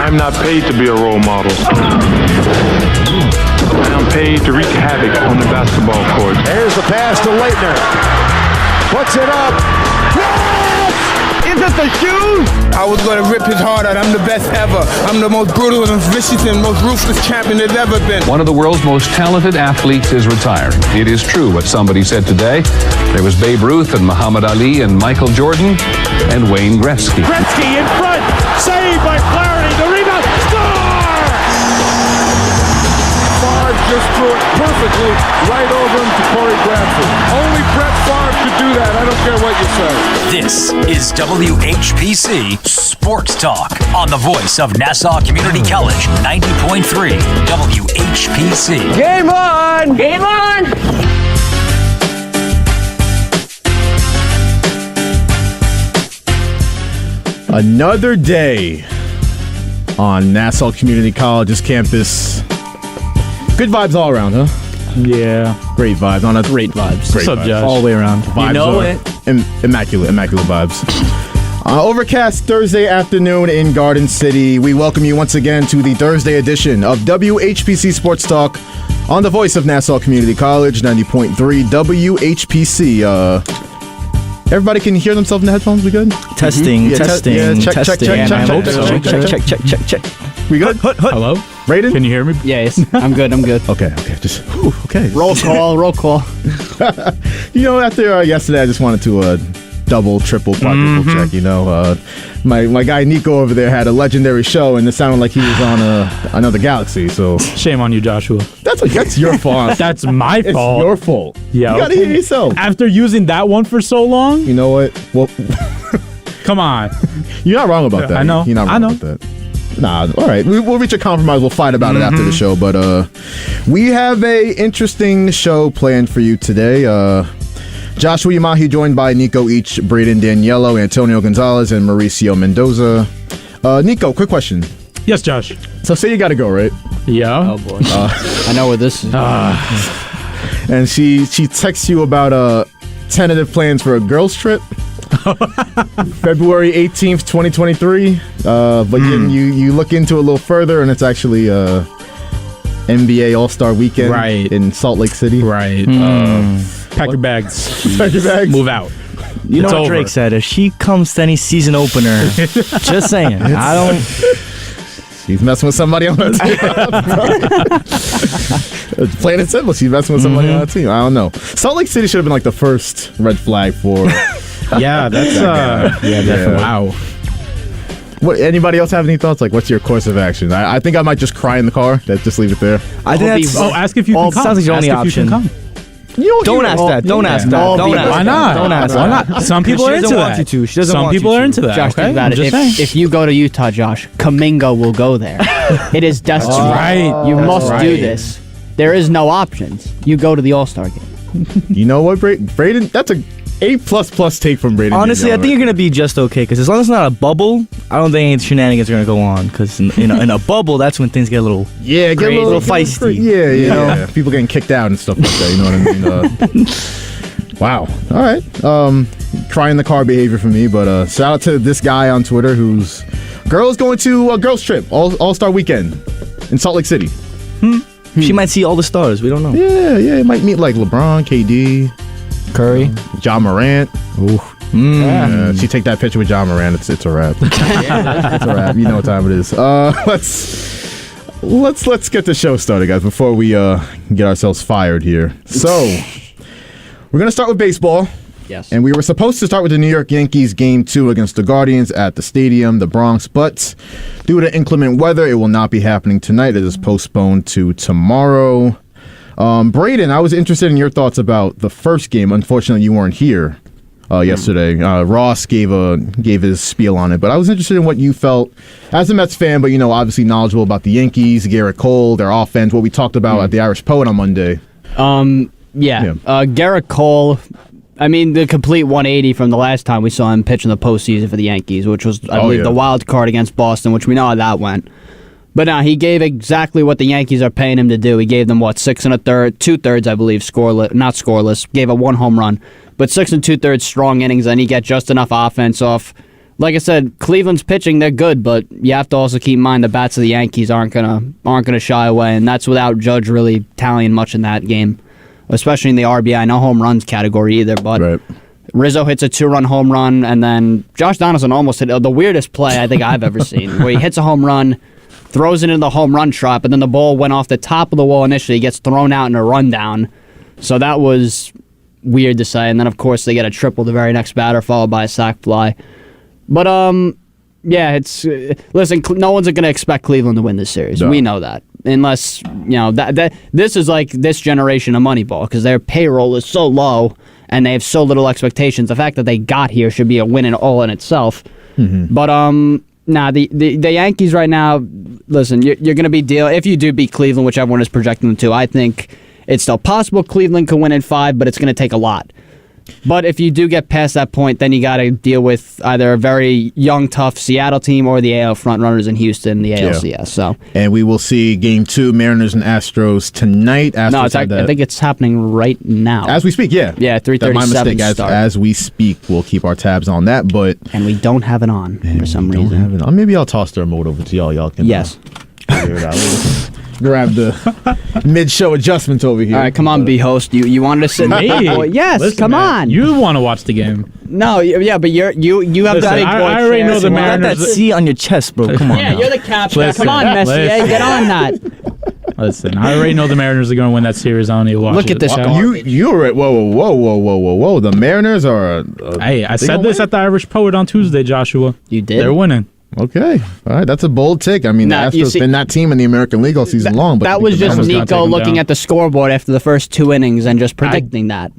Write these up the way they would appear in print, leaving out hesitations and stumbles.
I'm not paid to be a role model. I'm paid to wreak havoc on the basketball court. Here's the pass to Leitner. Puts it up. Yes! Is it the shoe? I was going to rip his heart out. I'm the best ever. I'm the most brutal and vicious and most ruthless champion there's ever been. One of the world's most talented athletes is retiring. It is true what somebody said today. There was Babe Ruth and Muhammad Ali and Michael Jordan and Wayne Gretzky. Gretzky in front. Saved by Flaherty. The rebound. Score! Favre just threw it perfectly right over him to Corey Bradford. Only Brett Favre could do that. I don't care what you say. This is WHPC Sports Talk on the voice of Nassau Community College, 90.3 WHPC. Game on! Game on! Another day on Nassau Community College's campus. Good vibes all around, huh? Yeah. Great vibes. On a Great vibes. Great vibes. All the way around. Vibes You know are it. Immaculate vibes. Overcast Thursday afternoon in Garden City. We welcome you once again to the Thursday edition of WHPC Sports Talk on the voice of Nassau Community College, 90.3 WHPC. Everybody can hear themselves in the headphones? We good? Testing, Yeah, testing, check. testing. Check. We good? Hello? Braden? Can you hear me? Yes, I'm good. Okay. Just, okay. Roll call. You know, after yesterday, I just wanted to double, triple, quadruple check. You know, my guy Nico over there had a legendary show, and it sounded like he was on another galaxy. So Shame on you, Joshua. that's your fault. That's my It's fault. your fault. Yeah, you gotta okay. hear yourself. After using that one for so long? You know what? Well, Come on. you're not wrong about that. I know. You're not wrong about that. Nah, all right. We'll reach a compromise. We'll fight about it after the show. But we have a interesting show planned for you today. Joshua Umahi joined by Nico Each, Braden Danielo, Antonio Gonzalez, and Mauricio Mendoza. Nico, quick question. Yes, Josh. So say you got to go, right? Yeah. Oh boy. I know where this is. And she texts you about tentative plans for a girls trip. February 18th, 2023. But then you look into it a little further, and it's actually NBA All-Star Weekend in Salt Lake City. Right. Pack your bags. Pack your bags. Move out. You know It's what over. Drake said? If she comes to any season opener, just saying. I don't. She's messing with somebody on her team. Plain and simple. She's messing with somebody on her team. I don't know. Salt Lake City should have been like the first red flag for. Yeah, that's definitely. Wow. What? Anybody else have any thoughts? Like, what's your course of action? I think I might just cry in the car. Just leave it there. I think that's. Ask if you can come. Sounds like the only Ask if you option. can come. Don't ask that. Don't ask that. Don't ask Why that. not? Don't ask Why that. not? Some people She are into doesn't that. want you to. She doesn't Some want people you are to. into that. Josh, Okay? think about I'm it. just saying. If you go to Utah, Josh, Kaminga will go there. It is destiny. right. You That's must right. do this. There is no options. You go to the All-Star game. You know what, Braden? That's a A++ take from Braden. Honestly, I think you're gonna be just okay because as long as it's not a bubble, I don't think any shenanigans are gonna go on. Because in a bubble, that's when things get a little get crazy, a little feisty. Yeah. You know? People getting kicked out and stuff like that. You know what I mean? Wow. All right. Cry in the car behavior for me, but shout out to this guy on Twitter whose girl is going to a girls trip, All-Star Weekend in Salt Lake City. She might see all the stars. We don't know. Yeah. It might meet like LeBron, KD, Curry, John Morant. Ooh. She take that picture with John Morant. It's a wrap. It's a wrap. You know what time it is. Let's get the show started, guys. Before we get ourselves fired here. So we're gonna start with baseball. Yes. And we were supposed to start with the New York Yankees Game 2 against the Guardians at the stadium, the Bronx, but due to inclement weather, it will not be happening tonight. It is postponed to tomorrow. Braden, I was interested in your thoughts about the first game. Unfortunately, you weren't here yesterday. Ross gave his spiel on it, but I was interested in what you felt as a Mets fan, but obviously knowledgeable about the Yankees, Garrett Cole, their offense, what we talked about at the Irish Poet on Monday. Garrett Cole, I mean, the complete 180 from the last time we saw him pitch in the postseason for the Yankees, which was, I believe, the wild card against Boston, which we know how that went. But now he gave exactly what the Yankees are paying him to do. He gave them, 6 1/3, 2/3, I believe, not scoreless. Gave a 1 home run, but 6 2/3 strong innings, and he got just enough offense off like I said, Cleveland's pitching, they're good, but you have to also keep in mind the bats of the Yankees aren't gonna shy away, and that's without Judge really tallying much in that game, especially in the RBI, no home runs category either. But Right. Rizzo hits a 2-run home run, and then Josh Donaldson almost hit the weirdest play I think I've ever seen, where he hits a home run, throws it into the home run trap, and then the ball went off the top of the wall initially, gets thrown out in a rundown. So that was weird to say, and then of course they get a triple the very next batter, followed by a sac fly. But yeah, it's listen. No one's going to expect Cleveland to win this series. No. We know that, unless that this is like this generation of Moneyball because their payroll is so low and they have so little expectations. The fact that they got here should be a win in all in itself. Mm-hmm. But the Yankees right now. Listen, you're going to be if you do beat Cleveland, which everyone is projecting them to. I think it's still possible Cleveland can win in 5, but it's going to take a lot. But if you do get past that point, then you got to deal with either a very young, tough Seattle team or the AL frontrunners in Houston, the ALCS. Yeah. So, and we will see Game 2, Mariners and Astros tonight. Astros I think it's happening right now as we speak. Yeah, 3:37 my mistake. start. As we speak, we'll keep our tabs on that. But and we don't have it on for some reason. Have it on. Maybe I'll toss their remote over to y'all. Y'all can figure it out. Grab the mid-show adjustments over here. All right, come on, be host. You wanted to sit. Me? Yes, Listen, come man, on. You want to watch the game? No, yeah, but you have Listen, that big boy I already know the You got Mariners. that C on your chest, bro. Come on. Yeah, now. you're the captain. Listen, Come on, Messier, listen. get on that. Listen, I already know the Mariners are going to win that series. I don't need to watch Look it. at this Okay? garbage. You're right. Whoa. The Mariners are. Hey, I said this at the Irish Poet on Tuesday, Joshua. You did? They're winning. Okay. All right. That's a bold take. I mean, Nah, the you Astros see- been that team in the American League all season long. But That was just Mariners gonna Nico take 'em looking down. at the scoreboard after the first 2 innings and just predicting that.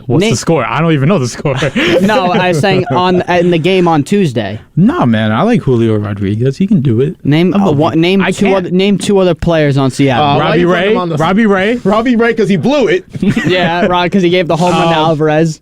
What's Nick- the score? I don't even know the score. No, I was saying in the game on Tuesday. Nah, man. I like Julio Rodriguez. He can do it. Name I can't. two other players on Seattle. why Robbie you put Ray. him on the- Robbie Ray. Robbie Ray because he blew it. Yeah, Rod, because he gave the home run to Alvarez.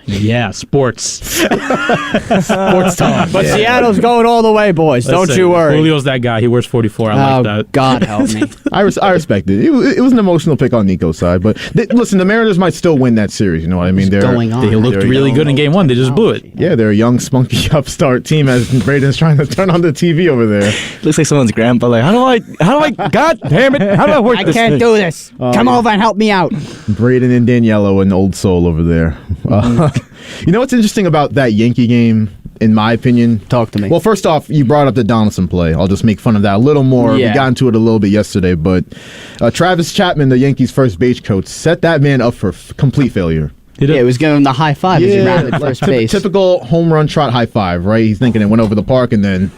Yeah, sports. Sports talk. But Seattle's going all the way, boys. Don't Listen, you worry. Julio's that guy. He wears 44. I like that. God help me. I respect it. It was an emotional pick on Nico's side, but listen, the Mariners might still win that series. You know what I mean? Going on? They looked They're really good in game 1. They just blew it. Yeah, they're a young, spunky upstart team as Braden's trying to turn on the TV over there. Looks like someone's grandpa. Like, how do I? God damn it! How do I work I this can't thing? do this. Come over and help me out. Braden and Danielo, an old soul over there. You know what's interesting about that Yankee game, in my opinion? Talk to me. Well, first off, you brought up the Donaldson play. I'll just make fun of that a little more. Yeah. We got into it a little bit yesterday, but Travis Chapman, the Yankees' first base coach, set that man up for complete failure. Yeah, it was giving him the high five as he rounded like first base. Typical home run trot high five, right? He's thinking it went over the park, and then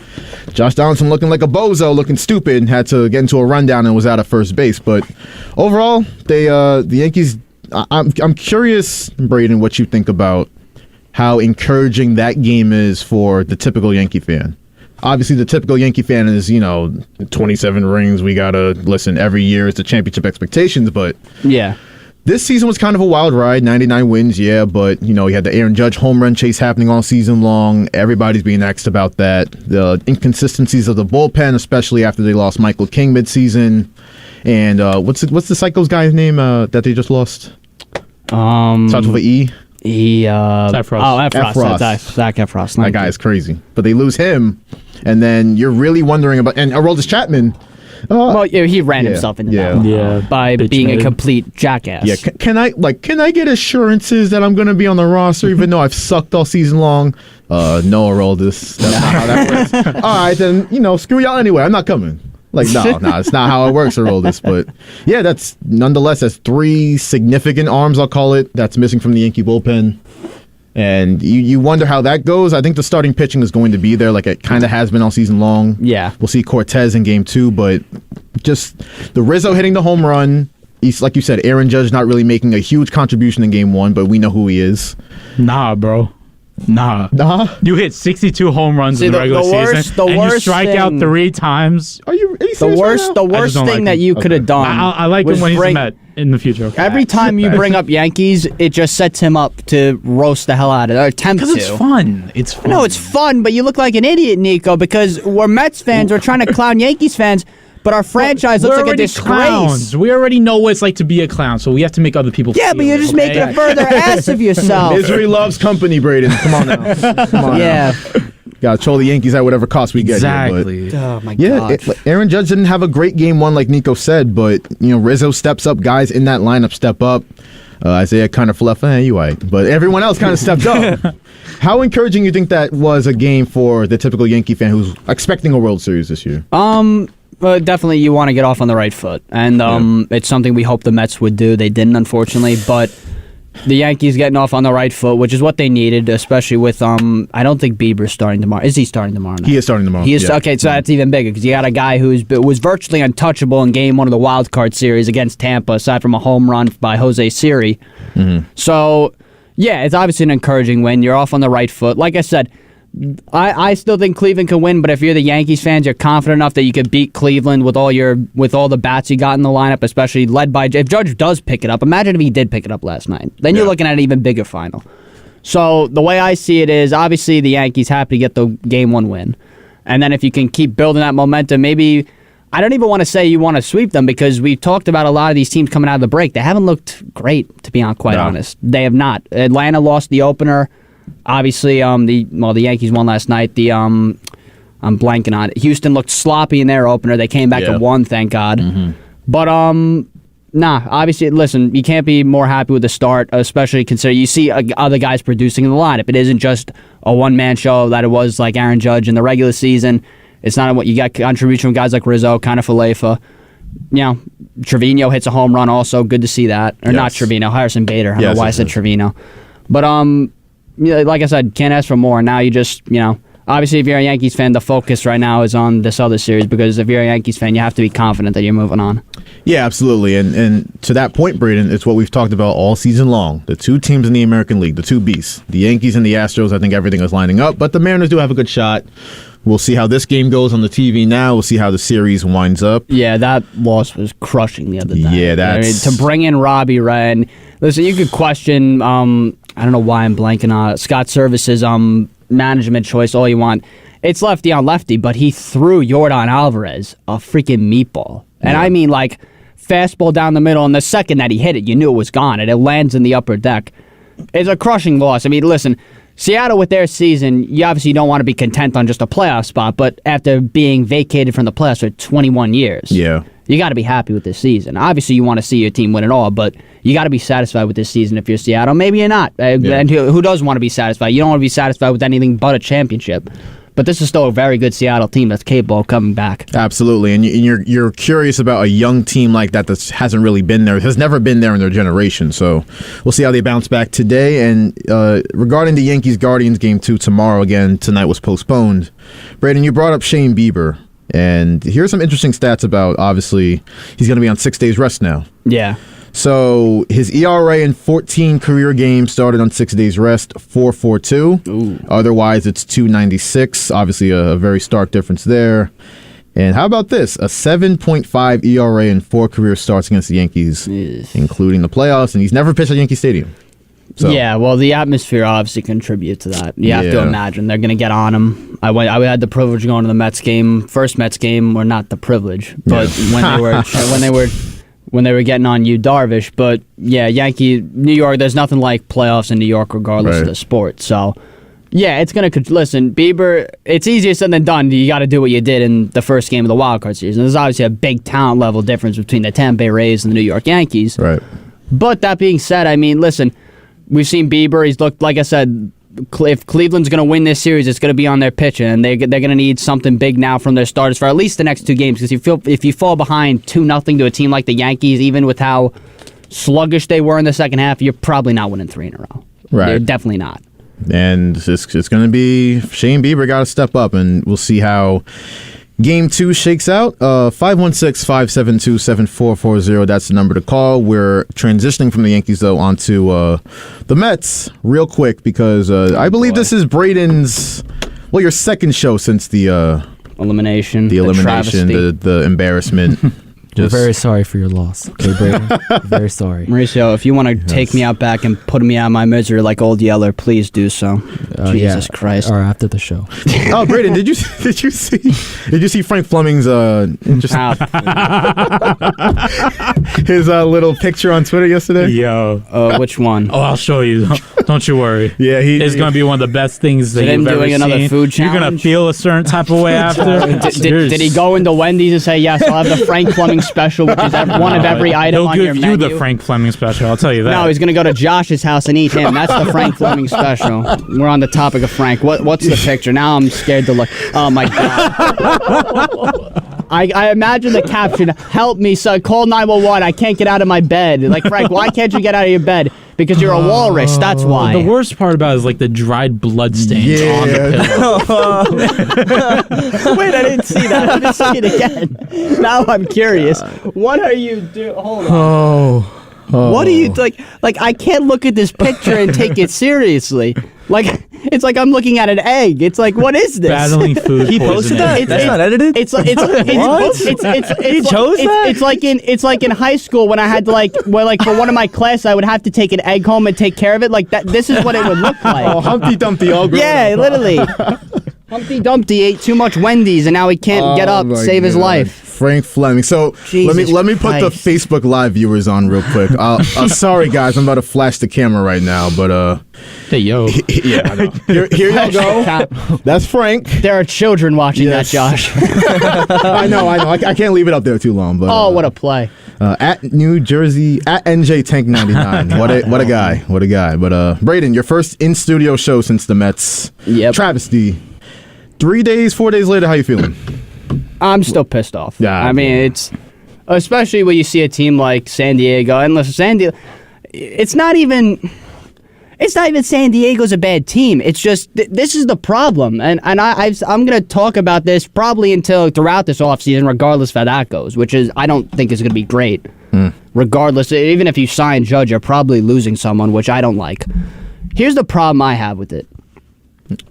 Josh Donaldson looking like a bozo, looking stupid, and had to get into a rundown and was out of first base. But overall, the Yankees. I'm curious, Braden, what you think about how encouraging that game is for the typical Yankee fan. Obviously, the typical Yankee fan is, 27 rings. We gotta listen every year. It's the championship expectations, but Yeah. this season was kind of a wild ride, 99 wins, yeah, but, you had the Aaron Judge home run chase happening all season long. Everybody's being asked about that. The inconsistencies of the bullpen, especially after they lost Michael King midseason. And what's the Psychos guy's name that they just lost? Starts with an E? Efros. Efros. That's Zach Efros. That guy is crazy. But they lose him, and then you're really wondering about... And Aroldis Chapman... Well, yeah, he ran himself into that Yeah. by Bitch being made. a complete jackass. Yeah, can I get assurances that I'm going to be on the roster even though I've sucked all season long? No, Aroldis. That's not how that works. All right, then, screw y'all anyway. I'm not coming. Like, no, it's not how it works, Aroldis. But, yeah, that's 3 significant arms, I'll call it, that's missing from the Yankee bullpen. And you wonder how that goes. I think the starting pitching is going to be there like it kind of has been all season long. Yeah. We'll see Cortez in game 2, but just the Rizzo hitting the home run. He's, like you said, Aaron Judge not really making a huge contribution in game 1, but we know who he is. Nah, bro. Nah. You hit 62 home runs in the regular season, and you strike out 3 times. Are you serious The right now? worst don't thing like that him. you could have done. I like him was when he's a bring- Met in the future. Okay? Every time you bring up Yankees, it just sets him up to roast the hell out of it, or attempt to. Because it's fun. It's fun. No, it's fun, but you look like an idiot, Nico, because we're Mets fans. We're trying to clown Yankees fans. But our franchise looks like a disgrace. Clowns. We already know what it's like to be a clown, so we have to make other people feel but you're just making a further ass of yourself. Misery loves company, Braden. Come on now. Come on now. Gotta troll the Yankees at whatever cost we get here. But, oh my God. Aaron Judge didn't have a great game one like Nico said, but Rizzo steps up. Guys in that lineup step up. Isaiah kind of left, you right. But everyone else kind of stepped up. How encouraging you think that was a game for the typical Yankee fan who's expecting a World Series this year? Definitely you want to get off on the right foot. And it's something we hope the Mets would do. They didn't, unfortunately. But the Yankees getting off on the right foot, which is what they needed, especially with, I don't think Bieber's starting tomorrow. Is he starting tomorrow now? He is starting tomorrow. He is, okay, so that's even bigger because you got a guy who was virtually untouchable in game one of the wild card series against Tampa, aside from a home run by Jose Siri. Mm-hmm. So, yeah, it's obviously an encouraging win. You're off on the right foot. Like I said, I still think Cleveland can win, but if you're the Yankees fans, you're confident enough that you could beat Cleveland with all the bats you got in the lineup, especially led by if Judge does pick it up. Imagine if he did pick it up last night. Then you're looking at an even bigger final. So the way I see it is, obviously the Yankees happy to get the game one win, and then if you can keep building that momentum, maybe. I don't even want to say you want to sweep them because we've talked about a lot of these teams coming out of the break. They haven't looked great, to be quite honest. They have not. Atlanta lost the opener. Obviously, the Yankees won last night. I'm blanking on it. Houston looked sloppy in their opener. They came back and won, thank God. Mm-hmm. But obviously, listen, you can't be more happy with the start, especially considering you see other guys producing in the lineup. It isn't just a one-man show that it was like Aaron Judge in the regular season. It's not what you got contribution from guys like Rizzo, kind of Falefa. Trevino hits a home run also. Good to see that. Or not Trevino, Harrison Bader. I don't know why I said Trevino. But like I said, can't ask for more. Now you just, obviously if you're a Yankees fan, the focus right now is on this other series because if you're a Yankees fan, you have to be confident that you're moving on. Yeah, absolutely. And to that point, Braden, it's what we've talked about all season long. The two teams in the American League, the two beasts, the Yankees and the Astros, I think everything is lining up, but the Mariners do have a good shot. We'll see how this game goes on the TV now. We'll see how the series winds up. Yeah, that loss was crushing the other day. Yeah, that's... to bring in Robbie Ray. Listen, you could question, I don't know why I'm blanking on Scott Service's management choice all you want. It's lefty on lefty, but he threw Yordan Alvarez a freaking meatball. And I mean, like, fastball down the middle, and the second that he hit it, you knew it was gone, and it lands in the upper deck. It's a crushing loss. I mean, listen... Seattle, with their season, you obviously don't want to be content on just a playoff spot, but after being vacated from the playoffs for 21 years, you got to be happy with this season. Obviously, you want to see your team win it all, but you got to be satisfied with this season if you're Seattle. Maybe you're not. And who does want to be satisfied? You don't want to be satisfied with anything but a championship. But this is still a very good Seattle team that's capable of coming back. Absolutely, and you're curious about a young team like that hasn't really been there, has never been there in their generation. So we'll see how they bounce back today. And regarding the Yankees-Guardians game 2 tomorrow, again, tonight was postponed. Braden, you brought up Shane Bieber, and here's some interesting stats about, obviously, he's going to be on 6 days rest now. Yeah. So his ERA in 14 career games started on 6 days rest, 4.42. Ooh. Otherwise, it's 2.96. Obviously, a very stark difference there. And how about this? A 7.5 ERA in 4 career starts against the Yankees, including the playoffs, and he's never pitched at Yankee Stadium. So. Yeah, well, the atmosphere obviously contributes to that. You have to imagine they're going to get on him. I had the privilege of going to the Mets game, first Mets game, or not the privilege, but when they were getting on Yu Darvish. But yeah, New York, there's nothing like playoffs in New York regardless of the sport. So yeah, it's going to, listen, Bieber, it's easier said than done. You got to do what you did in the first game of the wild card season. There's obviously a big talent level difference between the Tampa Bay Rays and the New York Yankees. Right. But that being said, I mean, listen, we've seen Bieber. He's looked, like I said, if Cleveland's going to win this series, it's going to be on their pitching, and they're going to need something big now from their starters for at least the next 2 games. Because if you fall behind 2-0 to a team like the Yankees, even with how sluggish they were in the second half, you're probably not winning 3 in a row. Right, you're definitely not. And it's going to be Shane Bieber got to step up, and we'll see how Game 2 shakes out. 516-572-7440. That's the number to call. We're transitioning from the Yankees, though, onto the Mets real quick because I believe this is Braden's, your second show since the elimination, the embarrassment. We're very sorry for your loss. Okay, Braden? Very sorry. Mauricio, if you want to take me out back and put me out of my misery like Old Yeller, please do so. Jesus Christ. Or after the show. Oh, Braden, did you see Frank Fleming's his little picture on Twitter yesterday? Yo. Which one? Oh, I'll show you. Don't you worry. Yeah, it's going to be one of the best things that you've ever seen. Another food challenge? You're going to feel a certain type of way after. Did he go into Wendy's and say, yes, I'll have the Frank Fleming special, which is one of every item on your menu? He'll give you the Frank Fleming special, I'll tell you that. No, he's going to go to Josh's house and eat him. That's the Frank Fleming special. We're on the topic of Frank. What's the picture? Now I'm scared to look. Oh, my God. I imagine the caption, help me, son, call 911, I can't get out of my bed. Like, Frank, why can't you get out of your bed? Because you're a walrus, that's why. The worst part about it is like the dried blood stains on the pillow. Wait, I didn't see that. I didn't see it again. Now I'm curious. What are you doing? Hold on. What are you like? I can't look at this picture and take it seriously. Like, it's like I'm looking at an egg. It's like, what is this? Battling food. He posted that. That's not edited. He chose that. It's like in high school when I had to for one of my classes I would have to take an egg home and take care of it. Like that. This is what it would look like. Oh, Humpty Dumpty all grown up. Literally. Humpty Dumpty ate too much Wendy's and now he can't get up, save his life. Frank Fleming. So let me put the Facebook Live viewers on real quick. Sorry guys, I'm about to flash the camera right now, but hey yo, yeah, I know. Here you go. That's Frank. There are children watching that, Josh. I know. I can't leave it up there too long. But what a play. At New Jersey at NJ Tank 99. What a guy. What a guy. But Braden, your first in studio show since the Mets. Yep. Travesty. 4 days later, how you feeling? I'm still pissed off. Yeah, I mean, it's especially when you see a team like San Diego, and listen, it's not even San Diego's a bad team. It's just this is the problem, and I'm going to talk about this probably until throughout this offseason, regardless of how that goes, which is I don't think is going to be great. Regardless, even if you sign Judge, you're probably losing someone, which I don't like. Here's the problem I have with it.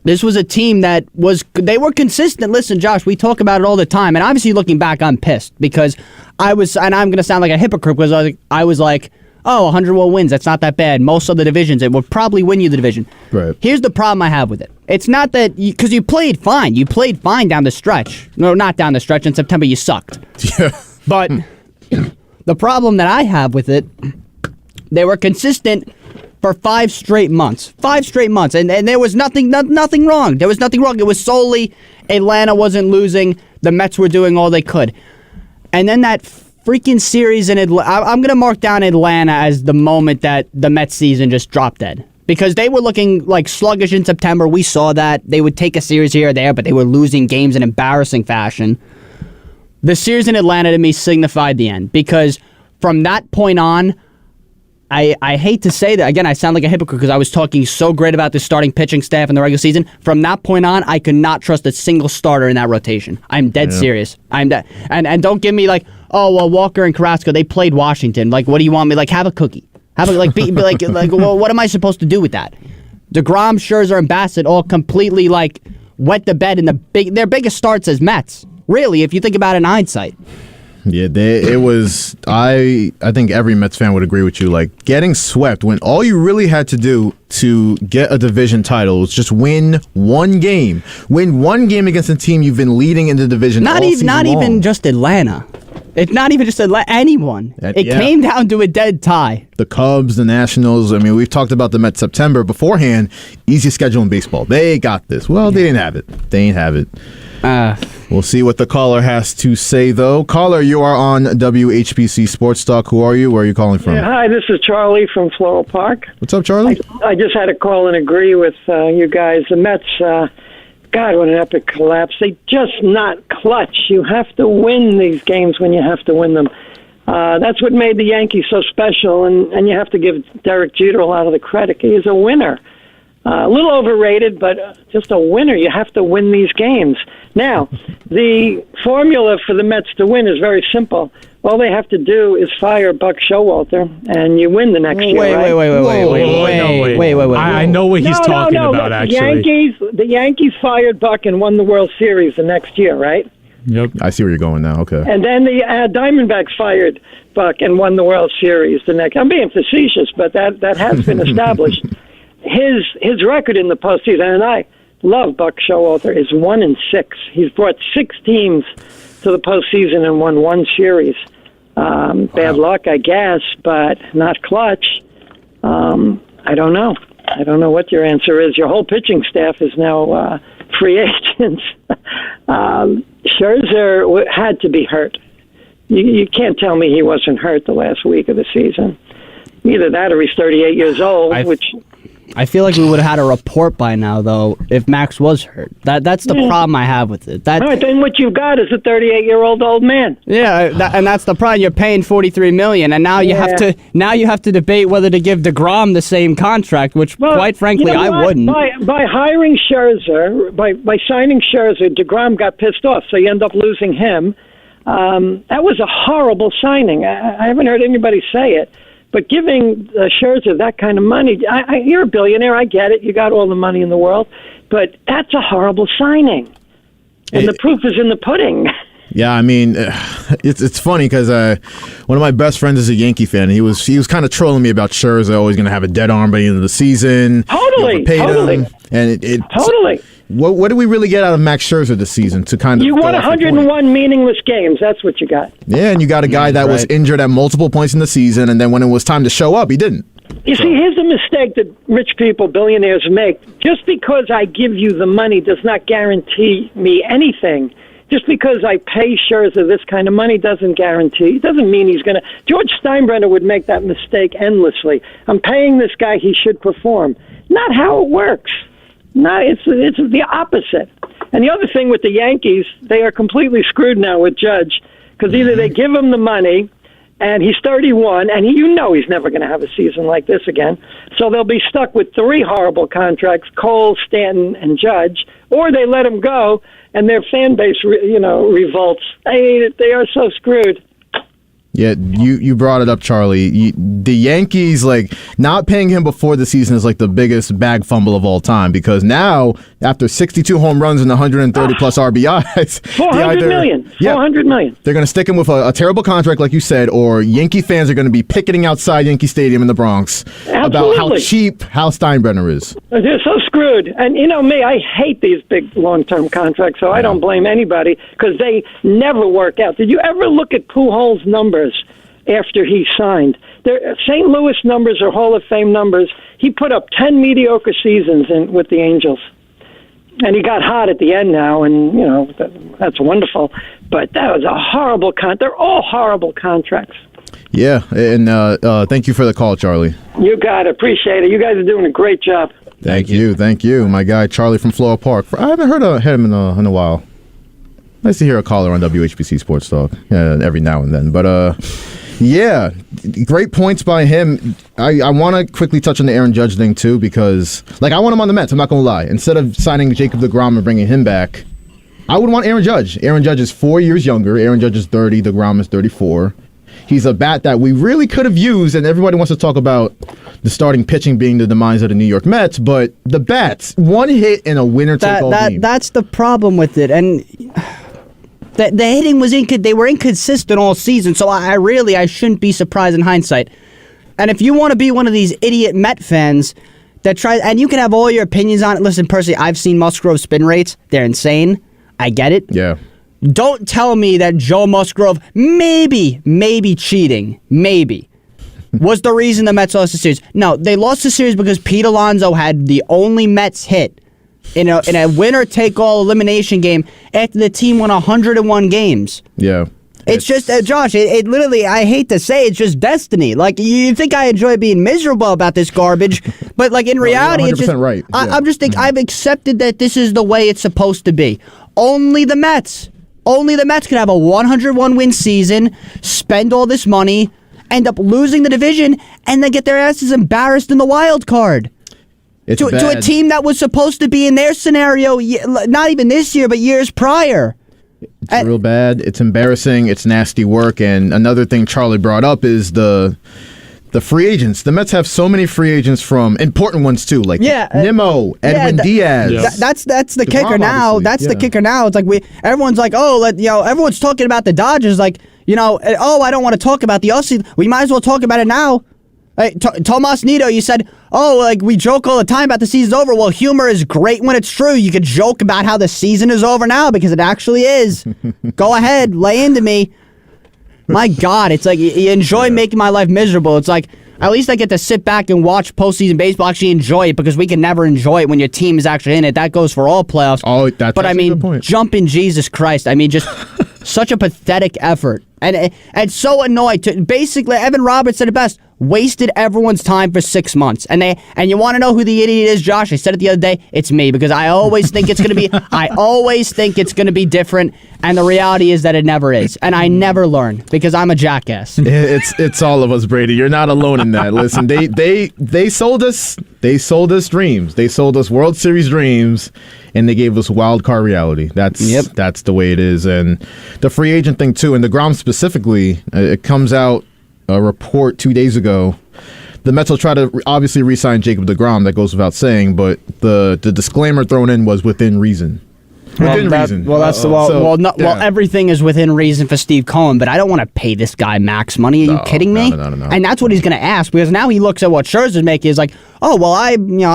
This was a team that they were consistent. Listen, Josh, we talk about it all the time, and obviously looking back, I'm pissed because and I'm going to sound like a hypocrite because I was like, 101 wins, that's not that bad. Most of the divisions, it would probably win you the division. Right. Here's the problem I have with it. It's not that, because you played fine. You played fine down the stretch. No, not down the stretch. In September, you sucked. Yeah. But the problem that I have with it, they were consistent for 5 straight months. 5 straight months. And there was nothing wrong. There was nothing wrong. It was solely Atlanta wasn't losing. The Mets were doing all they could. And then that freaking series in Atlanta, I'm going to mark down Atlanta as the moment that the Mets season just dropped dead. Because they were looking like sluggish in September. We saw that. They would take a series here or there, but they were losing games in embarrassing fashion. The series in Atlanta to me signified the end. Because from that point on, I hate to say that. Again, I sound like a hypocrite because I was talking so great about the starting pitching staff in the regular season. From that point on, I could not trust a single starter in that rotation. I'm dead serious. I'm dead. And don't give me Walker and Carrasco, they played Washington. Like, what do you want me? Like, have a cookie. Have a, be well, what am I supposed to do with that? DeGrom, Scherzer, and Bassett all completely, wet the bed in their biggest starts as Mets. Really, if you think about it in hindsight. Yeah, it was. I think every Mets fan would agree with you. Getting swept when all you really had to do to get a division title was just win one game. Win one game against a team you've been leading in the division. Not even just Atlanta. It's not even just anyone. It came down to a dead tie. The Cubs, the Nationals. I mean, we've talked about them at September beforehand. Easiest schedule in baseball. They got this. Well, they didn't have it. They ain't have it. We'll see what the caller has to say, though. Caller, you are on WHPC Sports Talk. Who are you? Where are you calling from? Yeah, hi, this is Charlie from Floral Park. What's up, Charlie? I just had to call and agree with you guys. The Mets, God, what an epic collapse. They just not clutch. You have to win these games when you have to win them. That's what made the Yankees so special, and you have to give Derek Jeter a lot of the credit. He is a winner. A little overrated, but just a winner. You have to win these games. Now, the formula for the Mets to win is very simple. All they have to do is fire Buck Showalter, and you win the next year. Wait. I know what he's talking about, actually. The Yankees fired Buck and won the World Series the next year, right? Yep. I see where you're going now. Okay. And then the Diamondbacks fired Buck and won the World Series the next. I'm being facetious, but that has been established. His record in the postseason, and I love Buck Showalter, is 1-6. He's brought 6 teams to the postseason and won 1 series. Bad luck, I guess, but not clutch. I don't know. I don't know what your answer is. Your whole pitching staff is now free agents. Scherzer had to be hurt. You can't tell me he wasn't hurt the last week of the season. Either that or he's 38 years old, I feel like we would have had a report by now, though, if Max was hurt. That's the problem I have with it. All right, then what you've got is a 38-year-old old man. Yeah, and that's the problem. You're paying $43 million, and now you have to debate whether to give DeGrom the same contract, which, quite frankly, I wouldn't. By hiring Scherzer, by signing Scherzer, DeGrom got pissed off, so you end up losing him. That was a horrible signing. I haven't heard anybody say it. But giving Scherzer that kind of money, you're a billionaire, I get it. You got all the money in the world. But that's a horrible signing. And the proof is in the pudding. Yeah, I mean, it's funny because one of my best friends is a Yankee fan. And he was kind of trolling me about Scherzer always going to have a dead arm by the end of the season. Totally. Him, and Totally. What did we really get out of Max Scherzer this season to kind of? You won 101 meaningless games. That's what you got. Yeah, and you got a guy that was injured at multiple points in the season, and then when it was time to show up, he didn't. You see, here's a mistake that rich people, billionaires make. Just because I give you the money does not guarantee me anything. Just because I pay Scherzer this kind of money doesn't mean he's going to. George Steinbrenner would make that mistake endlessly. I'm paying this guy, he should perform. Not how it works. No, it's the opposite. And the other thing with the Yankees, they are completely screwed now with Judge, because either they give him the money, and he's 31, and he's never going to have a season like this again. So they'll be stuck with 3 horrible contracts: Cole, Stanton, and Judge, or they let him go, and their fan base, revolts. They are so screwed. Yeah, you brought it up, Charlie. The Yankees, not paying him before the season is the biggest bag fumble of all time, because now, after 62 home runs and 130-plus RBIs... $400 million. They're going to stick him with a terrible contract, like you said, or Yankee fans are going to be picketing outside Yankee Stadium in the Bronx about how cheap Hal Steinbrenner is. They're so screwed. And me, I hate these big long-term contracts, so I don't blame anybody, because they never work out. Did you ever look at Pujols' numbers after he signed? St. Louis numbers are Hall of Fame numbers. He put up 10 mediocre seasons with the Angels. And he got hot at the end now, and, that's wonderful. But that was a horrible They're all horrible contracts. Yeah, and thank you for the call, Charlie. You got it. Appreciate it. You guys are doing a great job. Thank you. My guy, Charlie from Floral Park. I haven't heard of him in a while. Nice to hear a caller on WHPC Sports Talk every now and then. But, yeah, great points by him. I want to quickly touch on the Aaron Judge thing, too, because, I want him on the Mets. I'm not going to lie. Instead of signing Jacob deGrom and bringing him back, I would want Aaron Judge. Aaron Judge is 4 years younger. Aaron Judge is 30. deGrom is 34. He's a bat that we really could have used, and everybody wants to talk about the starting pitching being the demise of the New York Mets, but the bats, one hit in a winner-take-all game. That's the problem with it, and... The hitting was they were inconsistent all season, so I shouldn't be surprised in hindsight. And if you want to be one of these idiot Met fans that tries, and you can have all your opinions on it. Listen, personally, I've seen Musgrove spin rates; they're insane. I get it. Yeah. Don't tell me that Joe Musgrove maybe cheating, was the reason the Mets lost the series. No, they lost the series because Pete Alonso had the only Mets hit in a winner-take-all elimination game after the team won 101 games. Yeah. It's just, Josh, it literally, I hate to say, it's just destiny. You think I enjoy being miserable about this garbage, but, in reality, it's just... right. Yeah. I'm just thinking, I've accepted that this is the way it's supposed to be. Only the Mets can have a 101-win season, spend all this money, end up losing the division, and then get their asses embarrassed in the wild card. To a team that was supposed to be in their scenario, not even this year, but years prior. It's real bad. It's embarrassing. It's nasty work. And another thing Charlie brought up is the The free agents. The Mets have so many free agents from important ones too, like Nimmo, Edwin Diaz. That's the kicker now. That's the kicker now. It's like everyone's like, everyone's talking about the Dodgers. Like, I don't want to talk about the offseason. We might as well talk about it now. Hey, Tomas Nido, you said, we joke all the time about the season's over. Well, humor is great when it's true. You could joke about how the season is over now because it actually is. Go ahead, lay into me. My God, it's like you enjoy making my life miserable. It's like at least I get to sit back and watch postseason baseball, actually enjoy it, because we can never enjoy it when your team is actually in it. That goes for all playoffs. Oh, that's but I mean, a good point. Jumping Jesus Christ. I mean, just such a pathetic effort. And so annoyed. Basically, Evan Roberts said it best. Wasted everyone's time for 6 months. And you want to know who the idiot is, Josh? I said it the other day. It's me, because I always think it's going to be different. And the reality is that it never is. And I never learn because I'm a jackass. It's all of us, Brady. You're not alone in that. Listen, they sold us dreams. They sold us World Series dreams, and they gave us wild card reality. That's the way it is. And the free agent thing too, and DeGrom specifically, it comes out a report 2 days ago. The Mets will try to obviously re-sign Jacob DeGrom. That goes without saying, but the disclaimer thrown in was within reason. Reason. Everything is within reason for Steve Cohen, but I don't want to pay this guy max money. Are you kidding me? No. And that's what he's going to ask, because now he looks at what Scherzer's making. Is like, I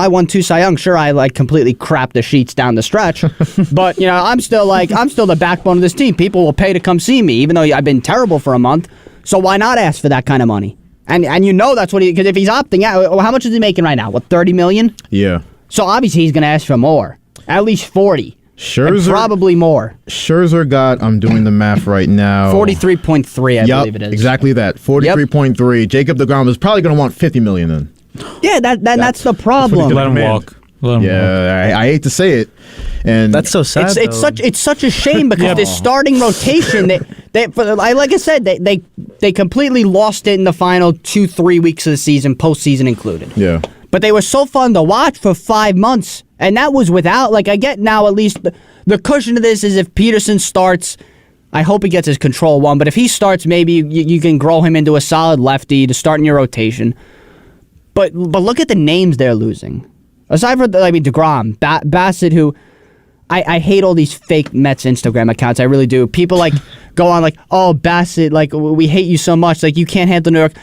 won 2 Cy Young. Sure, I completely crapped the sheets down the stretch, but I'm still the backbone of this team. People will pay to come see me, even though I've been terrible for a month. So why not ask for that kind of money? And that's what because if he's opting out, how much is he making right now? What, $30 million? Yeah. So obviously he's going to ask for more, at least 40. Scherzer, probably more. Scherzer got, I'm doing the math right now, 43.3, I believe it is. Exactly that. 43.3. Yep. Jacob DeGrom is probably going to want $50 million then. Yeah, that's the problem. Let him walk. I hate to say it, and that's so sad. It's such a shame because this starting rotation, like I said, they completely lost it in the final 2-3 weeks of the season, postseason included. Yeah. But they were so fun to watch for 5 months, and that was without, I get now at least the cushion of this is if Peterson starts, I hope he gets his control one, but if he starts, maybe you can grow him into a solid lefty to start in your rotation. But look at the names they're losing. Aside from, DeGrom, Bassett, who I hate all these fake Mets Instagram accounts. I really do. People go on Bassett, we hate you so much. You can't handle New York.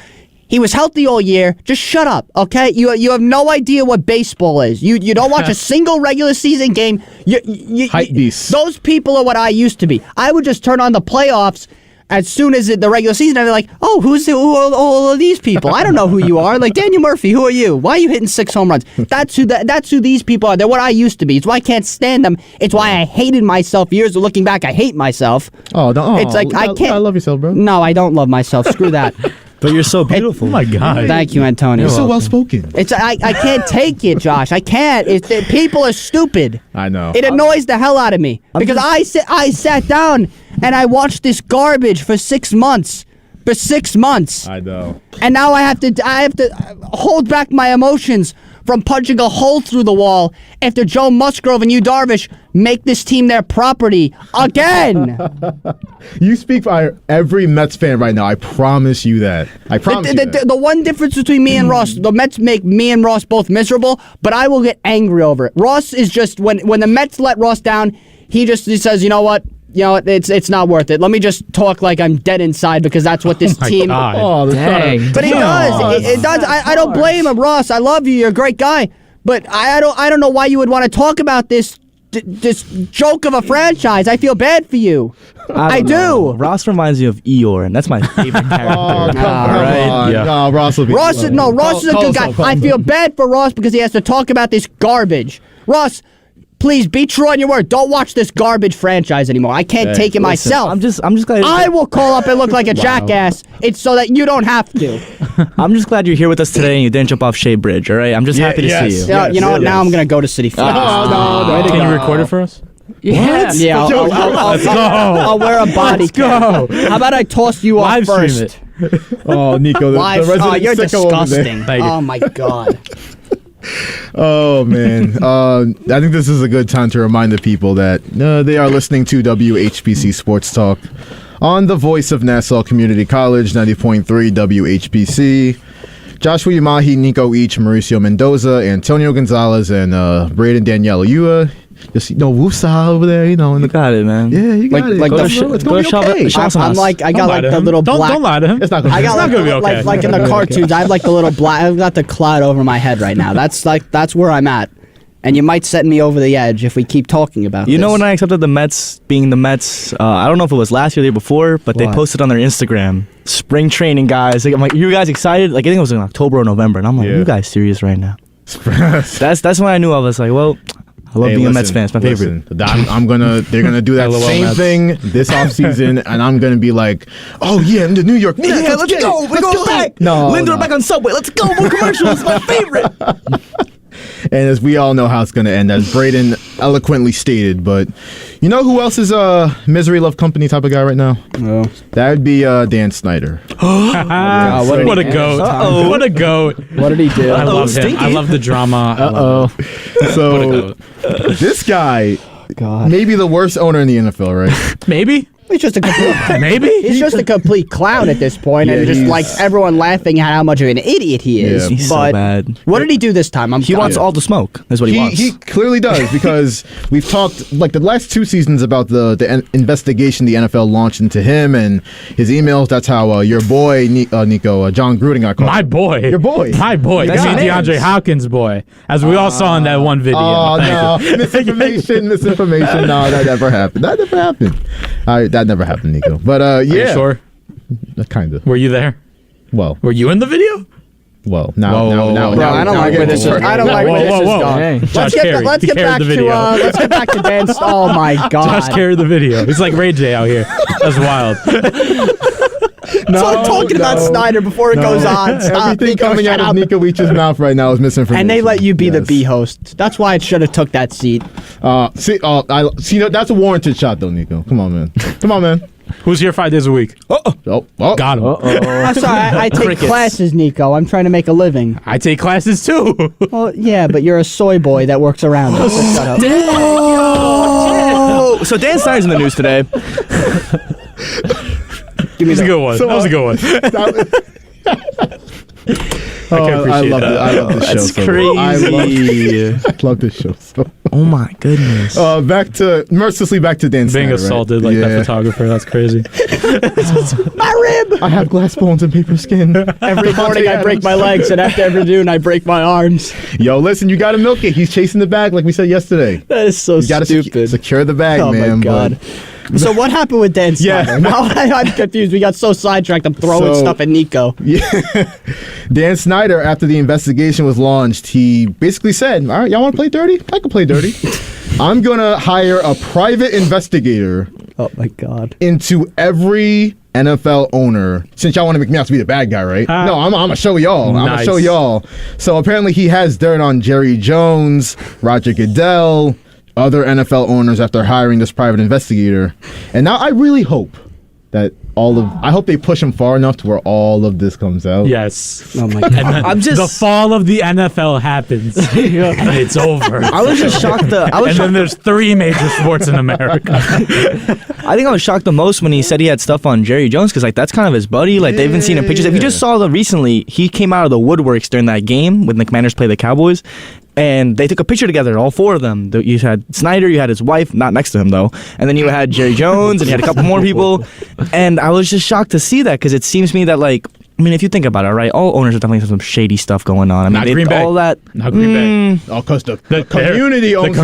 He was healthy all year. Just shut up, okay? You have no idea what baseball is. You don't watch a single regular season game. Hype beasts. Those people are what I used to be. I would just turn on the playoffs as soon as the regular season. I'd be like, who are all of these people? I don't know who you are. Like, Daniel Murphy, who are you? Why are you hitting 6 home runs? That's who these people are. They're what I used to be. It's why I can't stand them. It's why I hated myself. Years of looking back, I hate myself. It's like I can't. I love yourself, bro. No, I don't love myself. Screw that. But you're so beautiful. Oh my God! Thank you, Antonio. You're so well spoken. I can't take it, Josh. I can't. People are stupid. I know. It annoys the hell out of me because I sat down and I watched this garbage for 6 months. For 6 months. I know. And now I have to hold back my emotions from punching a hole through the wall after Joe Musgrove and Yu Darvish make this team their property again. You speak for every Mets fan right now. I promise you that. I promise you that. The one difference between me and Ross, the Mets make me and Ross both miserable, but I will get angry over it. Ross is just, when the Mets let Ross down, he says, you know what? It's not worth it. Let me just talk like I'm dead inside because that's what this team. God. Dang. But he does. It does. I don't blame him, Ross. I love you. You're a great guy. But I don't know why you would want to talk about this joke of a franchise. I feel bad for you. I do. Ross reminds me of Eeyore, and that's my favorite character. No, Ross will be. Ross is a good guy. I feel bad for Ross because he has to talk about this garbage. Ross, please be true on your word. Don't watch this garbage franchise anymore. I can't take it myself. I'm just glad. I will call up and look like a jackass. It's so that you don't have to. I'm just glad you're here with us today and you didn't jump off Shea Bridge. All right. I'm just happy to see you. You know what? Now I'm gonna go to City Field. No. Can you record it for us? Yeah. Yeah. Let's go. I'll wear a body cam. How about I toss you off first? Stream it. Oh, Nico, the resident you're sicko over there. disgusting. Oh my God. Oh man, I think this is a good time to remind the people that they are listening to WHPC Sports Talk on the voice of Nassau Community College, 90.3 WHPC. Joshua Umahi, Nico Each, Mauricio Mendoza, Antonio Gonzalez, and Braden Danielo. You just woosah over there, in the. You got it, man. Yeah, you got it. Like it's gonna be okay. I'm like, I got like the little black. Don't lie to him. It's not gonna. I got not gonna be okay. like in the cartoons. I have like the little black. I've got the cloud over my head right now. That's where I'm at. And you might set me over the edge if we keep talking about this. You know when I accepted the Mets being the Mets, I don't know if it was last year or the year before, but they posted on their Instagram, spring training, guys. Like, I'm like, you guys excited? Like, I think it was in October or November. And I'm like, you guys serious right now? That's when I knew I was like, well, I love being a Mets fan. It's my favorite. They're gonna do that same thing this offseason, and I'm gonna be like, oh yeah, in the New York Mets. Yeah, let's go. We're going back. No, Lindor back on Subway. Let's go. More commercials. My favorite. And as we all know how it's going to end, as Braden eloquently stated. But you know who else is a misery love company type of guy right now? No. That would be Dan Snyder. What a goat. What a goat. What did he do? I love him. I love the drama. So this guy, maybe the worst owner in the NFL, right? Maybe. He's just a complete, maybe he's just a complete clown at this point, and just like everyone laughing at how much of an idiot he is. He's but so bad. What did he do this time? He wants all the smoke. That's what he wants. He clearly does, because we've talked like the last 2 seasons about the investigation the NFL launched into him and his emails. That's how your boy Nico John Gruden got caught. My boy, your boy, my boy. That's DeAndre Hopkins' boy, as we all saw in that one video. Oh no, misinformation. No, that never happened. That never happened, Nico. But Are you sure? Kind of. Were you there? Well, were you in the video? Well, now, bro, I don't like where this is. I don't like where this is going. Let's get back to Dan. Oh my God! Josh carried the video. It's like Ray J out here. That's wild. I'm talking about Snyder before it goes on. Stop. Everything coming out of Nico Each's mouth right now is misinformation. And they let you be the B host. That's why I should have took that seat. That's a warranted shot though, Nico. Come on, man. Who's here 5 days a week? Got him. I'm sorry, I take classes, Nico. I'm trying to make a living. I take classes too. Well, yeah, but you're a soy boy that works around us. So shut up. So Dan Snyder's in the news today. That was a good one. That was a good one. I love this show. That's so crazy. I love this show so. Oh my goodness. Mercilessly back to Dan Snyder. Being assaulted like that photographer, that's crazy. My rib! I have glass bones and paper skin. Every morning I break my legs, and after every noon I break my arms. Yo, listen, you gotta milk it. He's chasing the bag like we said yesterday. That is so stupid. Secure the bag, man. Oh my God. So what happened with Dan Snyder? Yeah. Now I'm confused. We got so sidetracked. I'm throwing stuff at Nico. Yeah. Dan Snyder, after the investigation was launched, he basically said, all right, y'all want to play dirty? I can play dirty. I'm going to hire a private investigator. Oh, my God. Into every NFL owner. Since y'all want to make me out to be the bad guy, right? No, I'm going to show y'all. I'm going to show y'all. So apparently he has dirt on Jerry Jones, Roger Goodell, other NFL owners after hiring this private investigator. And now I really hope that I hope they push him far enough to where all of this comes out. Yes. Oh my God. And then the fall of the NFL happens, and it's over. I was just shocked. Then there's 3 major sports in America. I think I was shocked the most when he said he had stuff on Jerry Jones, because that's kind of his buddy. Like they've been seeing in pictures. If you just saw recently, he came out of the woodworks during that game when the Commanders played the Cowboys. And they took a picture together, all 4 of them. You had Snyder, you had his wife, not next to him though, and then you had Jerry Jones, and you had a couple more people. And I was just shocked to see that, because it seems to me that if you think about it, right, all owners are definitely some shady stuff going on. Not Green Bay. All that. Not Green Bay. Oh, because the community owns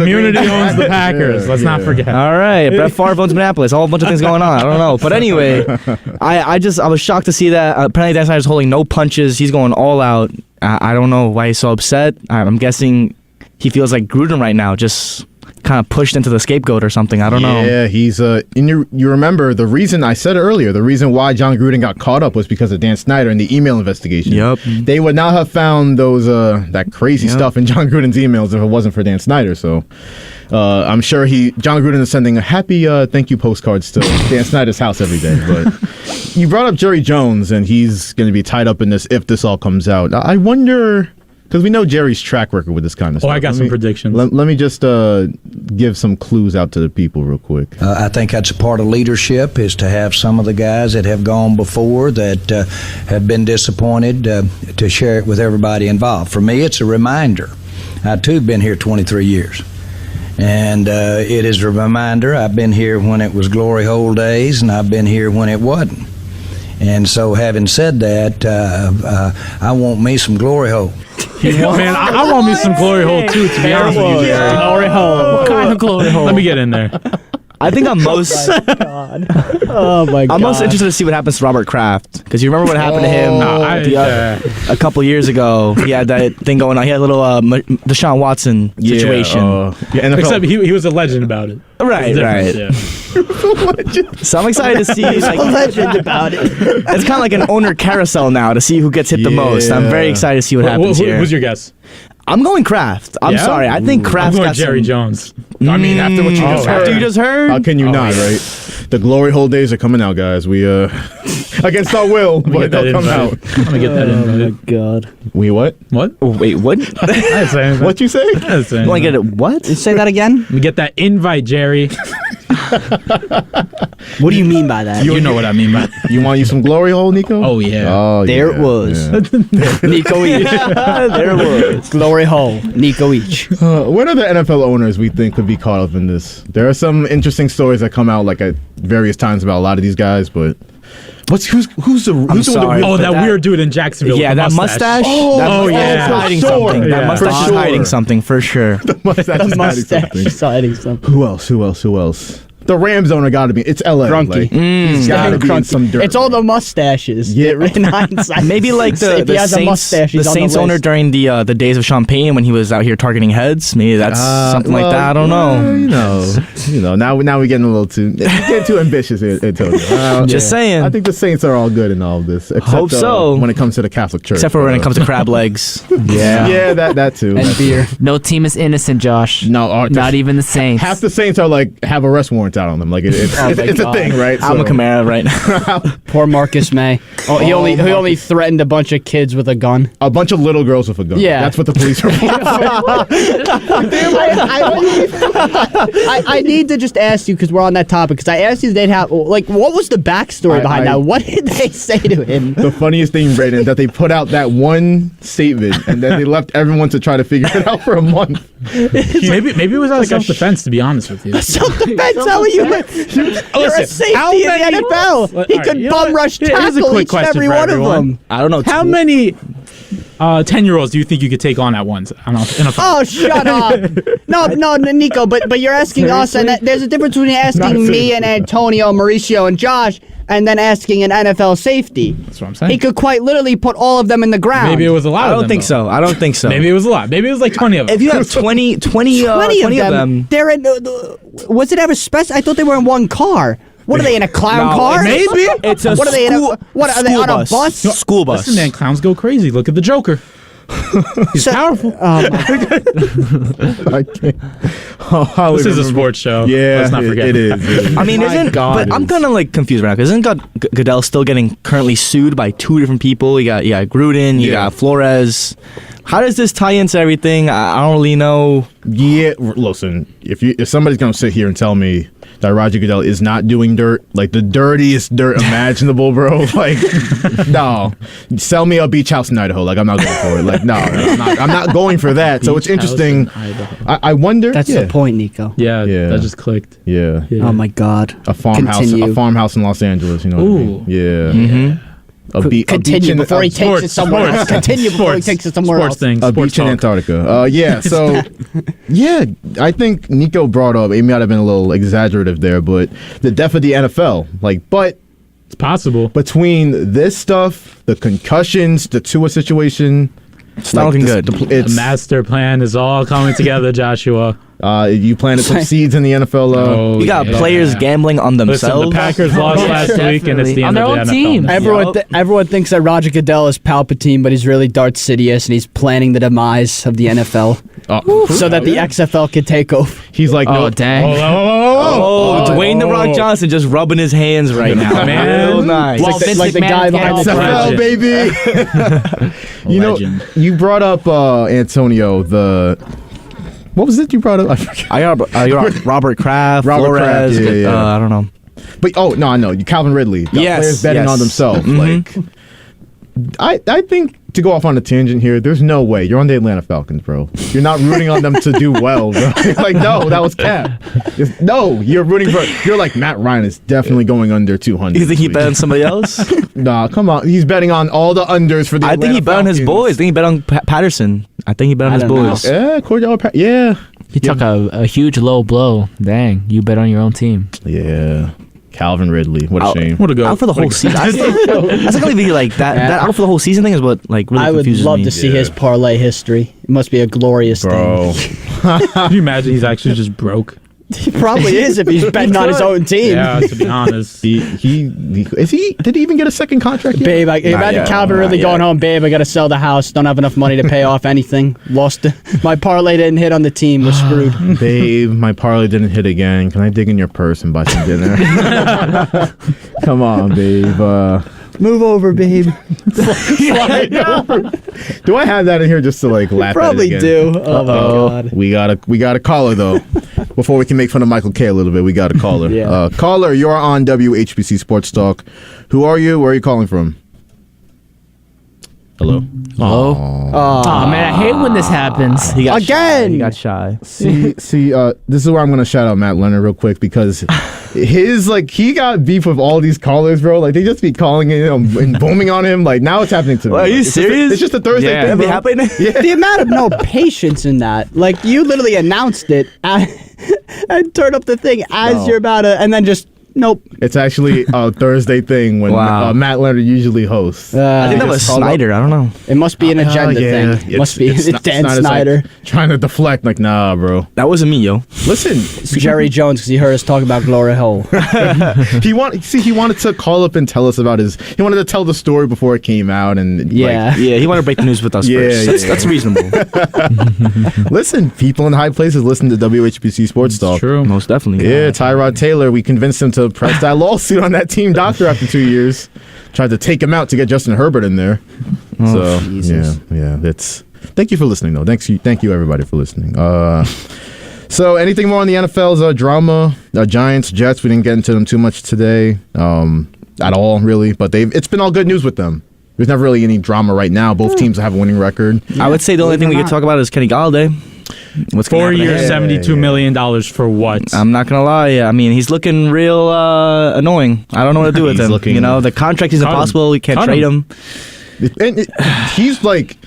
the Packers. Let's not forget. All right, Brett Favre owns Minneapolis. A whole bunch of things going on. I don't know, but anyway, I was shocked to see that. Apparently, Dan Snyder's holding no punches. He's going all out. I don't know why he's so upset. I'm guessing he feels like Gruden right now, just kind of pushed into the scapegoat or something. I don't know. Yeah, he's you remember the reason I said earlier, the reason why John Gruden got caught up was because of Dan Snyder and the email investigation. Yep. They would not have found those that crazy stuff in John Gruden's emails if it wasn't for Dan Snyder. So I'm sure John Gruden is sending a happy thank you postcards to Dan Snyder's house every day. But you brought up Jerry Jones, and he's going to be tied up in this if this all comes out. I wonder Because we know Jerry's track record with this kind of stuff. I got some predictions. Let me just give some clues out to the people real quick. I think that's a part of leadership, is to have some of the guys that have gone before that have been disappointed to share it with everybody involved. For me, it's a reminder. I, too, have been here 23 years. And it is a reminder. I've been here when it was glory hole days, and I've been here when it wasn't. And so, having said that, I want me some glory hole. Man, I want me some glory hole too, to be honest with you, Jerry. Glory hole. What kind of glory hole? Let me get in there. I think I'm most. Oh my god! I'm most interested to see what happens to Robert Kraft, because you remember what happened to him a couple years ago. He had that thing going on. He had a little Deshaun Watson situation. Except he was a legend about it. Right. Yeah. So I'm excited to see. Like, a legend about it. It's kind of like an owner carousel now to see who gets hit the most. I'm very excited to see what happens here. Who's your guess? I'm going Kraft. I'm sorry. I think Kraft's got Jerry Jones. I mean, after what you just heard. After you just heard? How can you not, right? The glory hole days are coming out, guys. We, against our will, but they'll come out. I'm going to get that in. Oh, my God. We what? What? Oh, wait, what? I didn't say anything. What'd you say? I didn't say You want to get it? What? Say that again? Let me get that invite, Jerry. What do you mean by that? You know what I mean by that. You want you some glory hole, Nico? Oh, yeah. Oh, there it was. Yeah. Nico Each. There it was. Glory hole. Nico Each. What other NFL owners we think could be caught up in this? There are some interesting stories that come out like at various times about a lot of these guys, but who's the Oh, that weird dude in Jacksonville. Yeah, with that mustache. Oh, yeah, hiding something. Yeah. That mustache is hiding something for sure. The mustache is hiding something. Who else? The Rams owner got to be. It's LA. Grunky. Like, he's got to be in some dirt. It's all the mustaches. Yeah. In hindsight. Maybe like the Saints owner during the days of Champagne when he was out here targeting heads. Maybe that's something like that. I don't know. You know. Now we're getting a little too ambitious here, Antonio. Just saying. I think the Saints are all good in all of this. Except, Hope so. When it comes to the Catholic Church. Except for when it comes to crab legs. Yeah, that too. And beer. No team is innocent, Josh. No, not even the Saints. Half the Saints are like have arrest warrants out on them. Like it's a thing, right? I'm a Camara right now. Poor Marcus May. Oh, he only threatened a bunch of kids with a gun. A bunch of little girls with a gun. Yeah, that's what the police are for. I need to just ask you, because we're on that topic, because I asked you if they'd have, like, what was the backstory behind that? What did they say to him? The funniest thing, Braden, is that they put out that one statement and then they left everyone to try to figure it out for a month. Maybe it was out of self-defense, to be honest with you. Self-defense? How are you? You're a safety in the NFL. He could bum rush tackle each and every one of them. I don't know. How many 10-year-olds do you think you could take on at once? Oh, shut up. No, Nico, but you're asking us, and there's a difference between asking me and Antonio, Mauricio, and Josh, and then asking an NFL safety. That's what I'm saying. He could quite literally put all of them in the ground. Maybe it was a lot I don't think so. Maybe it was a lot. Maybe it was like 20 of them. If you have 20 of them. They're in, was it ever special? I thought they were in one car. What are they, in a clown car? Maybe. It's a what are they in a, what are they on a bus? School bus. Listen, man, clowns go crazy. Look at the Joker. He's powerful. I can't. This is a sports show. Yeah, let's not forget. It is. I mean, but I'm kind of like confused right now, because isn't Goodell still getting currently sued by two different people? You got Gruden, you got Flores. How does this tie into everything? I don't really know. Yeah, listen, if somebody's gonna sit here and tell me that Roger Goodell is not doing dirt, like the dirtiest dirt imaginable, bro, like, no, sell me a beach house in Idaho. Like, I'm not going for it. Like, no, I'm not going for that. So it's interesting. I wonder. That's the point, Nico. Yeah, that just clicked. Yeah. Oh my God. A farmhouse in Los Angeles. You know what I mean? Yeah. Mm-hmm. Continue before he takes it somewhere else. Continue before he takes it somewhere else. A beach in Antarctica. Yeah, so, I think Nico brought up, he might have been a little exaggerative there, but the death of the NFL. But it's possible. Between this stuff, the concussions, the Tua situation, it's not looking good. The master plan is all coming together, Joshua. You planted some seeds in the NFL. You got players gambling on themselves. Listen, the Packers lost last week, and it's the end of the NFL. Team. Everyone thinks that Roger Goodell is Palpatine, but he's really Darth Sidious, and he's planning the demise of the NFL. so that the XFL could take over. He's like, no, dang. Dwayne The Rock Johnson just rubbing his hands right now, man. Real nice. Like the guy behind the XFL, baby. You know, you brought up Antonio. What was it you brought up? I forget. I got Robert Kraft, Robert Kraft, Flores. yeah. I don't know. But I know Calvin Ridley. Players betting on themselves. Mm-hmm. Like, I think, to go off on a tangent here, there's no way you're on the Atlanta Falcons, bro. You're not rooting on them to do well, bro. Like, no, that was cap. No, you're rooting for. You're like, Matt Ryan is definitely going under 200. You think he bet on somebody else? Nah, come on. He's betting on all the unders for the. I think he bet on his boys. I think he bet on Patterson. I think he bet on his boys. Yeah, Cordell. Yeah. He took a huge low blow. Dang, you bet on your own team. Yeah. Calvin Ridley. What a shame. What a go. Out for the whole season. I think maybe like that out for the whole season thing is what like really confuses me. I would love to see his parlay history. It must be a glorious thing. Can you imagine he's actually just broke? He probably is if he's betting on his own team. Yeah, to be honest. Did he even get a second contract yet? Babe, imagine Calvin Ridley going home, babe, I got to sell the house, don't have enough money to pay off anything. My parlay didn't hit on the team, we're screwed. Babe, my parlay didn't hit again. Can I dig in your purse and buy some dinner? Come on, babe. Move over, babe. Slide over. Do I have that in here just to like laugh Probably at it again? do. Oh my God. We got a caller though. Before we can make fun of Michael K a little bit, we got a caller. Yeah. Caller, you're on WHPC Sports Talk. Who are you? Where are you calling from? Hello. Hello. Oh man, I hate when this happens. He got Again. Shy. He got shy. See, this is where I'm gonna shout out Matt Leonard real quick because he got beef with all these callers, bro. Like they just be calling him and booming on him. Like now it's happening to me. Are you It's serious? It's just a Thursday thing, bro. Happening? Yeah. The amount of no patience in that. Like you literally announced it and turned up the thing as you're about to, and then just nope. It's actually a Thursday thing when Matt Leonard usually hosts. I think that was Snyder. I don't know. It must be an agenda thing. It must be Dan Snyder like trying to deflect. Like, nah, bro. That wasn't me, yo. Listen, Jerry Jones, because he heard us talk about Glory Hole. he wanted to call up and tell us about he wanted to tell the story before it came out, and he wanted to break the news with us first. That's reasonable. Listen, people in high places listen to WHPC Sports Talk. True, most definitely. Yeah, Tyrod Taylor. We convinced him to press that lawsuit on that team doctor after 2 years. Tried to take him out to get Justin Herbert in there. Oh, Jesus. Yeah. Thank you for listening, though. Thank you, everybody, for listening. So, anything more on the NFL's drama? Giants, Jets. We didn't get into them too much today, at all, really. But it's been all good news with them. There's never really any drama right now. Both teams have a winning record. I would say the only thing we could talk about is Kenny Galladay. What's 4 years, $72 million for what? I'm not gonna lie. I mean, he's looking real annoying. I don't know what to do with him. The contract is impossible. We can't trade him. He's like.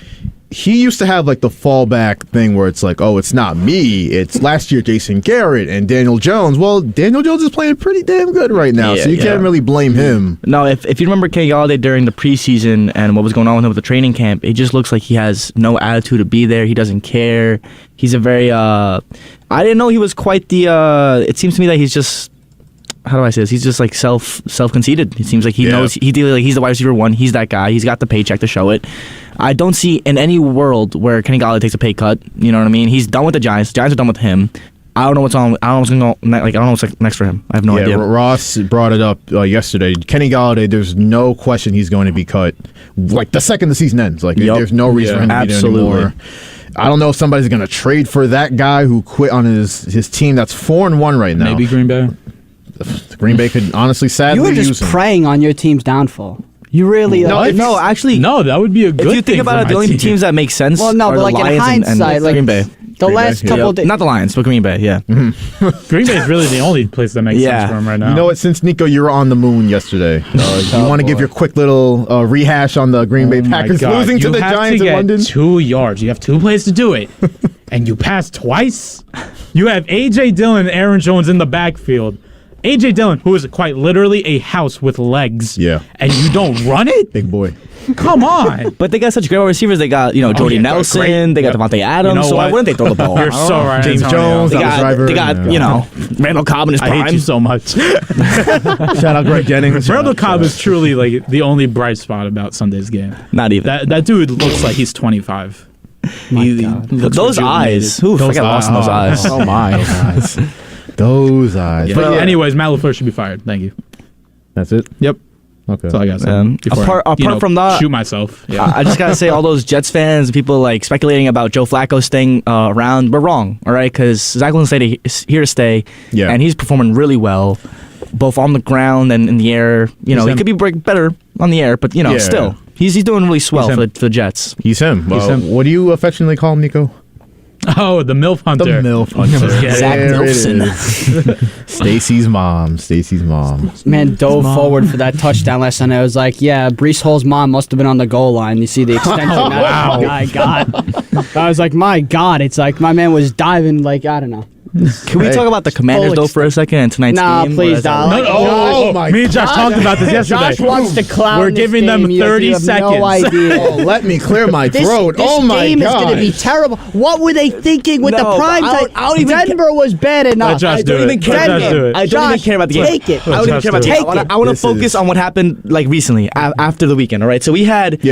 He used to have like the fallback thing where it's like, oh, it's not me. It's last year Jason Garrett and Daniel Jones. Well, Daniel Jones is playing pretty damn good right now, so you can't really blame him. No, if you remember Kenny Galladay during the preseason and what was going on with him with the training camp, it just looks like he has no attitude to be there. He doesn't care. He's a very I didn't know he was quite the it seems to me that he's just, how do I say this? He's just like self-conceited. It seems like he knows he's the wide receiver one. He's that guy. He's got the paycheck to show it. I don't see in any world where Kenny Galladay takes a pay cut. You know what I mean? He's done with the Giants. The Giants are done with him. I don't know what's on. I don't know what's going on. Like I don't know what's next for him. I have no idea. Ross brought it up yesterday. Kenny Galladay, there's no question he's going to be cut. Like the second the season ends. Like there's no reason for him to be there anymore. I don't know if somebody's going to trade for that guy who quit on his team that's 4-1 right now. Maybe Green Bay. Green Bay could honestly, sadly, you were just preying on your team's downfall. You really actually, that would be a good thing. If you think about it, the only teams that make sense are but the like Lions in hindsight, and like Green Bay. The last couple days, not the Lions, but Green Bay. Yeah, Green Bay is really the only place that makes sense for him right now. You know what? Since Nico, you were on the moon yesterday. You want to give your quick little rehash on the Green Bay Packers losing to the Giants in London? 2 yards. You have 2 plays to do it, and you pass twice. You have A.J. Dillon and Aaron Jones in the backfield. A.J. Dillon, who is quite literally a house with legs. Yeah. And you don't run it? Big boy. Come on. But they got such great wide receivers. They got, Jordy Nelson. They got Devontae Adams. So why wouldn't they throw the ball? You're so right. James Jones. They got Randall Cobb in his prime. I hate you so much. Shout out Greg Jennings. Randall Cobb is truly like the only bright spot about Sunday's game. Not even. That dude looks like he's 25. Those eyes. Oof, I got lost in those eyes. Oh my. Those eyes. Yeah. But anyways, Matt LaFleur should be fired. Thank you. That's it? Yep. Okay. That's all I got to say. Apart from that, shoot myself. Yeah. I just got to say, all those Jets fans, people like speculating about Joe Flacco staying around, we're wrong, all right? Because Zach Wilson is here to stay, and he's performing really well, both on the ground and in the air. You know, he could be better on the air, but, you know, still, he's doing really swell for the Jets. He's him. What do you affectionately call him, Nico? Oh, the MILF Hunter. The MILF Hunter. Zach Wilson. Stacy's mom. Man dove forward for that touchdown last night. I was like, yeah, Breece Hall's mom must have been on the goal line. You see the extension that guy got. I was like, my God. It's like my man was diving like, I don't know. Can we talk about the Commanders, though, for a second in tonight's game? Nah, please don't. Oh, my God. Me and Josh talked about this yesterday. Josh wants to clown We're giving them 30 seconds. No idea. Let me clear my throat. This my God. game is going to be terrible. What were they thinking with the prime time? Denver was bad enough. I don't even care about the game. Take it. I don't even care about the game. I want to focus on what happened like recently after the weekend. All right, so we had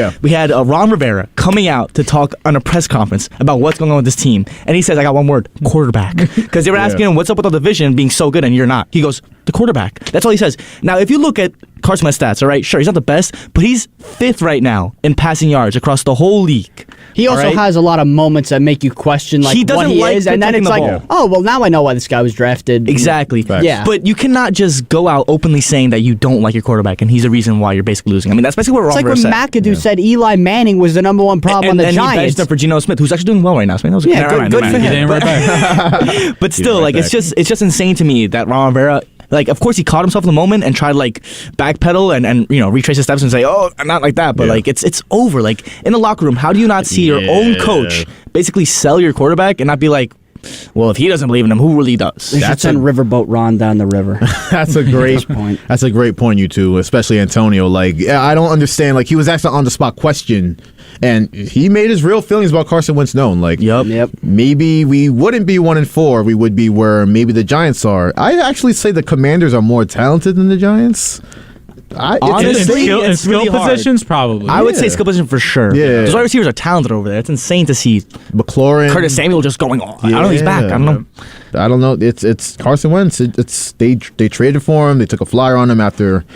Ron Rivera coming out to talk on a press conference about what's going on with this team, and he says, "I got one word: quarterback." Because they were asking him, "What's up with the division being so good and you're not?" He goes, "The quarterback." That's all he says. Now, if you look at Carson Wentz's stats, all right, sure, he's not the best, but he's 5th right now in passing yards across the whole league. He also has a lot of moments that make you question what he is, and then it's like, oh, well, now I know why this guy was drafted. Exactly. Yeah. But you cannot just go out openly saying that you don't like your quarterback, and he's the reason why you're basically losing. I mean, that's basically what Ron Rivera said. It's like when McAdoo said Eli Manning was the number one problem on the Giants. And he benched up for Geno Smith, who's actually doing well right now. So, I mean, that was good for him. But still, like, it's just insane to me that Ron Rivera, like, of course he caught himself in the moment and tried like backpedal and you know, retrace his steps and say, "Oh, I'm not like that." But like, it's over. Like, in the locker room, how do you not see your own coach basically sell your quarterback and not be like, well, if he doesn't believe in him, who really does? They should send Riverboat Ron down the river. That's a great point. That's a great point, you two, especially Antonio. Like, I don't understand. Like, he was asked an on-the-spot question, and he made his real feelings about Carson Wentz known. Like, yep. Maybe we wouldn't be 1-4. We would be where maybe the Giants are. I'd actually say the Commanders are more talented than the Giants. Honestly, in skill positions, probably. I would say skill position for sure. Yeah. Those wide receivers are talented over there. It's insane to see McLaurin, Curtis Samuel just going on. I don't know, he's back. I don't know. I don't know. It's Carson Wentz. They traded for him. They took a flyer on him after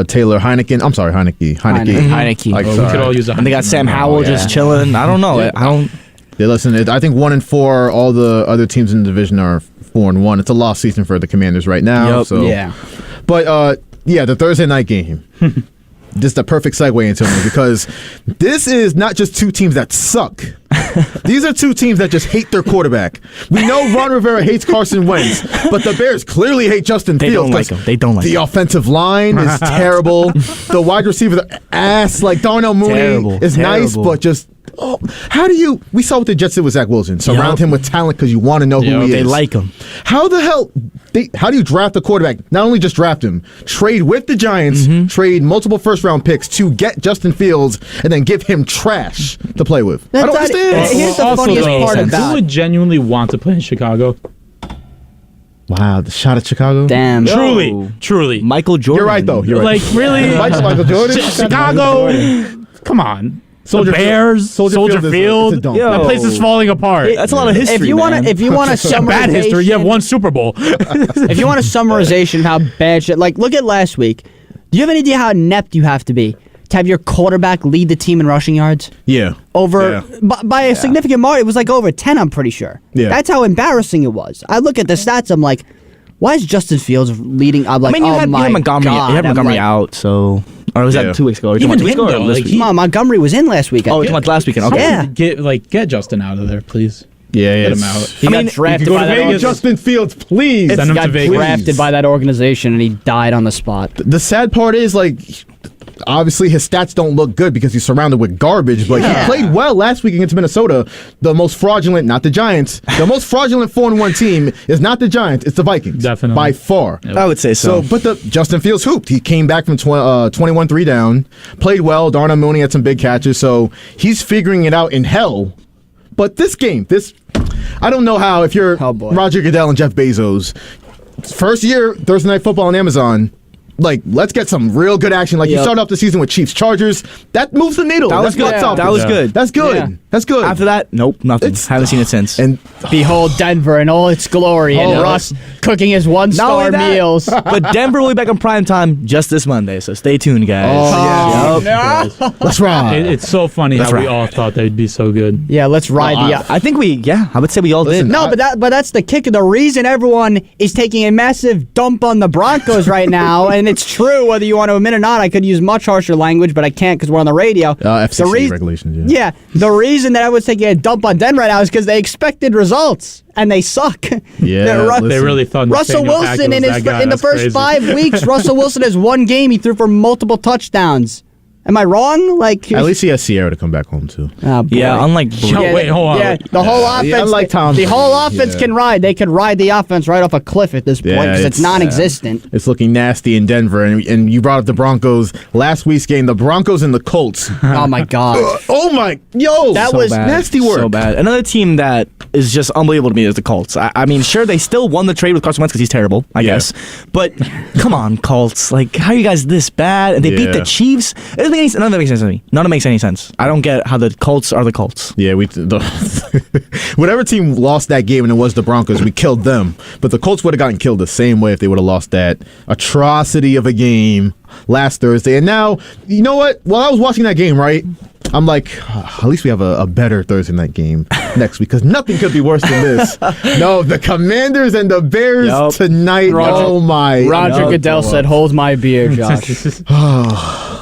Taylor Heineke. I'm sorry, Heineke. We could all use a Heineke. And they got Sam Howell just chilling. I don't know. I don't. Listen, I think 1-4. All the other teams in the division are 4-1. It's a lost season for the Commanders right now. Yep. So. Yeah. But the Thursday night game. This is the perfect segue into me because this is not just two teams that suck. These are two teams that just hate their quarterback. We know Ron Rivera hates Carson Wentz, but the Bears clearly hate Justin Fields. They don't like him. The offensive line is terrible. The wide receiver, ass, like Darnell Mooney is nice, but just... Oh, how do you... We saw what the Jets did with Zach Wilson. Surround him with talent because you want to know who he is. They like him. How the hell... How do you draft a quarterback? Not only just draft him, trade with the Giants, trade multiple first-round picks to get Justin Fields, and then give him trash to play with. I don't understand. Here's the funniest part about who would genuinely want to play in Chicago? Wow, the shot at Chicago? Damn. Truly. Michael Jordan. You're right, though. You're right. Like, really? Michael Jordan? Chicago? Come on. Soldier Bears, Soldier Field. That place is falling apart. That's a lot of history. If you want to summarization, bad history, you have one Super Bowl. If you want a summarization of how bad shit, like look at last week. Do you have any idea how inept you have to be to have your quarterback lead the team in rushing yards? Yeah. By a significant margin. It was like over 10, I'm pretty sure. Yeah. That's how embarrassing it was. I look at the stats, I'm like, why is Justin Fields leading? I'm like, you had Montgomery out, so... Or was that 2 weeks ago? Even him, though, Montgomery was in last weekend. Oh, it was last weekend. Okay. Yeah. Get Justin out of there, please. Yeah, get him out. He got drafted by that Justin Fields, please. Send him to Vegas. Drafted by that organization, and he died on the spot. The sad part is, like, obviously his stats don't look good because he's surrounded with garbage, but he played well last week against Minnesota. The most fraudulent, not the Giants, the most fraudulent 4-1 team is not the Giants, it's the Vikings. Definitely. By far. Yep. I would say so. But the Justin Fields hooped. He came back from 21-3 down, played well. Darnell Mooney had some big catches, so he's figuring it out in hell. But this game, I don't know how, if you're Roger Goodell and Jeff Bezos, first year Thursday Night Football on Amazon, like, let's get some real good action. Like, you started off the season with Chiefs Chargers. That moves the needle. That was good. That was good. That's good. Yeah. That's good. After that, nope, nothing. Haven't seen it since. And behold Denver in all its glory, and Russ cooking his one-star meals. But Denver will be back on prime time just this Monday, so stay tuned, guys. Oh, yeah. Let's ride. It's so funny how we all thought they'd be so good. Yeah, let's ride I think I would say we all did. No, but that's the kicker. The reason everyone is taking a massive dump on the Broncos right now, and it's true whether you want to admit it or not. I could use much harsher language, but I can't because we're on the radio. FCC regulations, yeah. The reason that everyone's taking a dump on Denver right now is because they expected results, and they suck. Yeah, they really thought Russell Wilson in the first 5 weeks, Russell Wilson has one game. He threw for multiple touchdowns. Am I wrong? Like, at least he has Sierra to come back home too. Yeah, unlike wait, hold on. Yeah, the whole offense. Unlike Tom, the whole offense can ride. They could ride the offense right off a cliff at this point because it's non-existent. It's looking nasty in Denver, and you brought up the Broncos last week's game. The Broncos and the Colts. Oh my God. That so was bad. nasty work. So bad. Another team that is just unbelievable to me is the Colts. I mean, sure, they still won the trade with Carson Wentz because he's terrible, I guess. But come on, Colts. Like, how are you guys this bad? And they beat the Chiefs. None of that makes sense to me. None of it makes any sense. I don't get how the Colts are the Colts. Yeah, whatever team lost that game and it was the Broncos, we killed them. But the Colts would have gotten killed the same way if they would have lost that atrocity of a game last Thursday. And now, you know what? While I was watching that game, right, I'm like, at least we have a better Thursday night game next week because nothing could be worse than this. No, the Commanders and the Bears tonight. Roger Goodell said, "Hold my beer, Josh."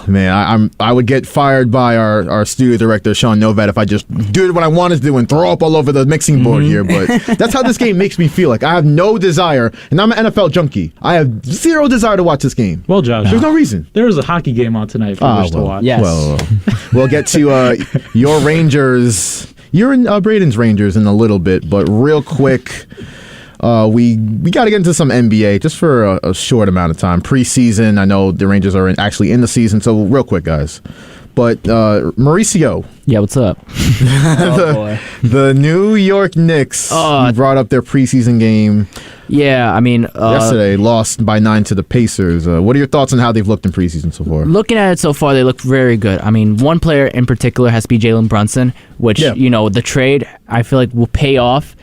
Man, I would get fired by our studio director Sean Novat if I just did what I wanted to do and throw up all over the mixing board here. But that's how this game makes me feel. Like I have no desire, and I'm an NFL junkie. I have zero desire to watch this game. Well, Josh, there's no reason. There was a hockey game on tonight for us to watch. Yes. Well, we'll get to your Rangers. You're in Braden's Rangers in a little bit, but real quick. We got to get into some NBA just for a short amount of time. Preseason, I know the Rangers are actually in the season, so real quick, guys. But Mauricio. Yeah, what's up? The New York Knicks brought up their preseason game. Yeah, I mean... yesterday, lost by 9 to the Pacers. What are your thoughts on how they've looked in preseason so far? Looking at it so far, they look very good. I mean, one player in particular has to be Jalen Brunson, which, the trade, I feel like, will pay off.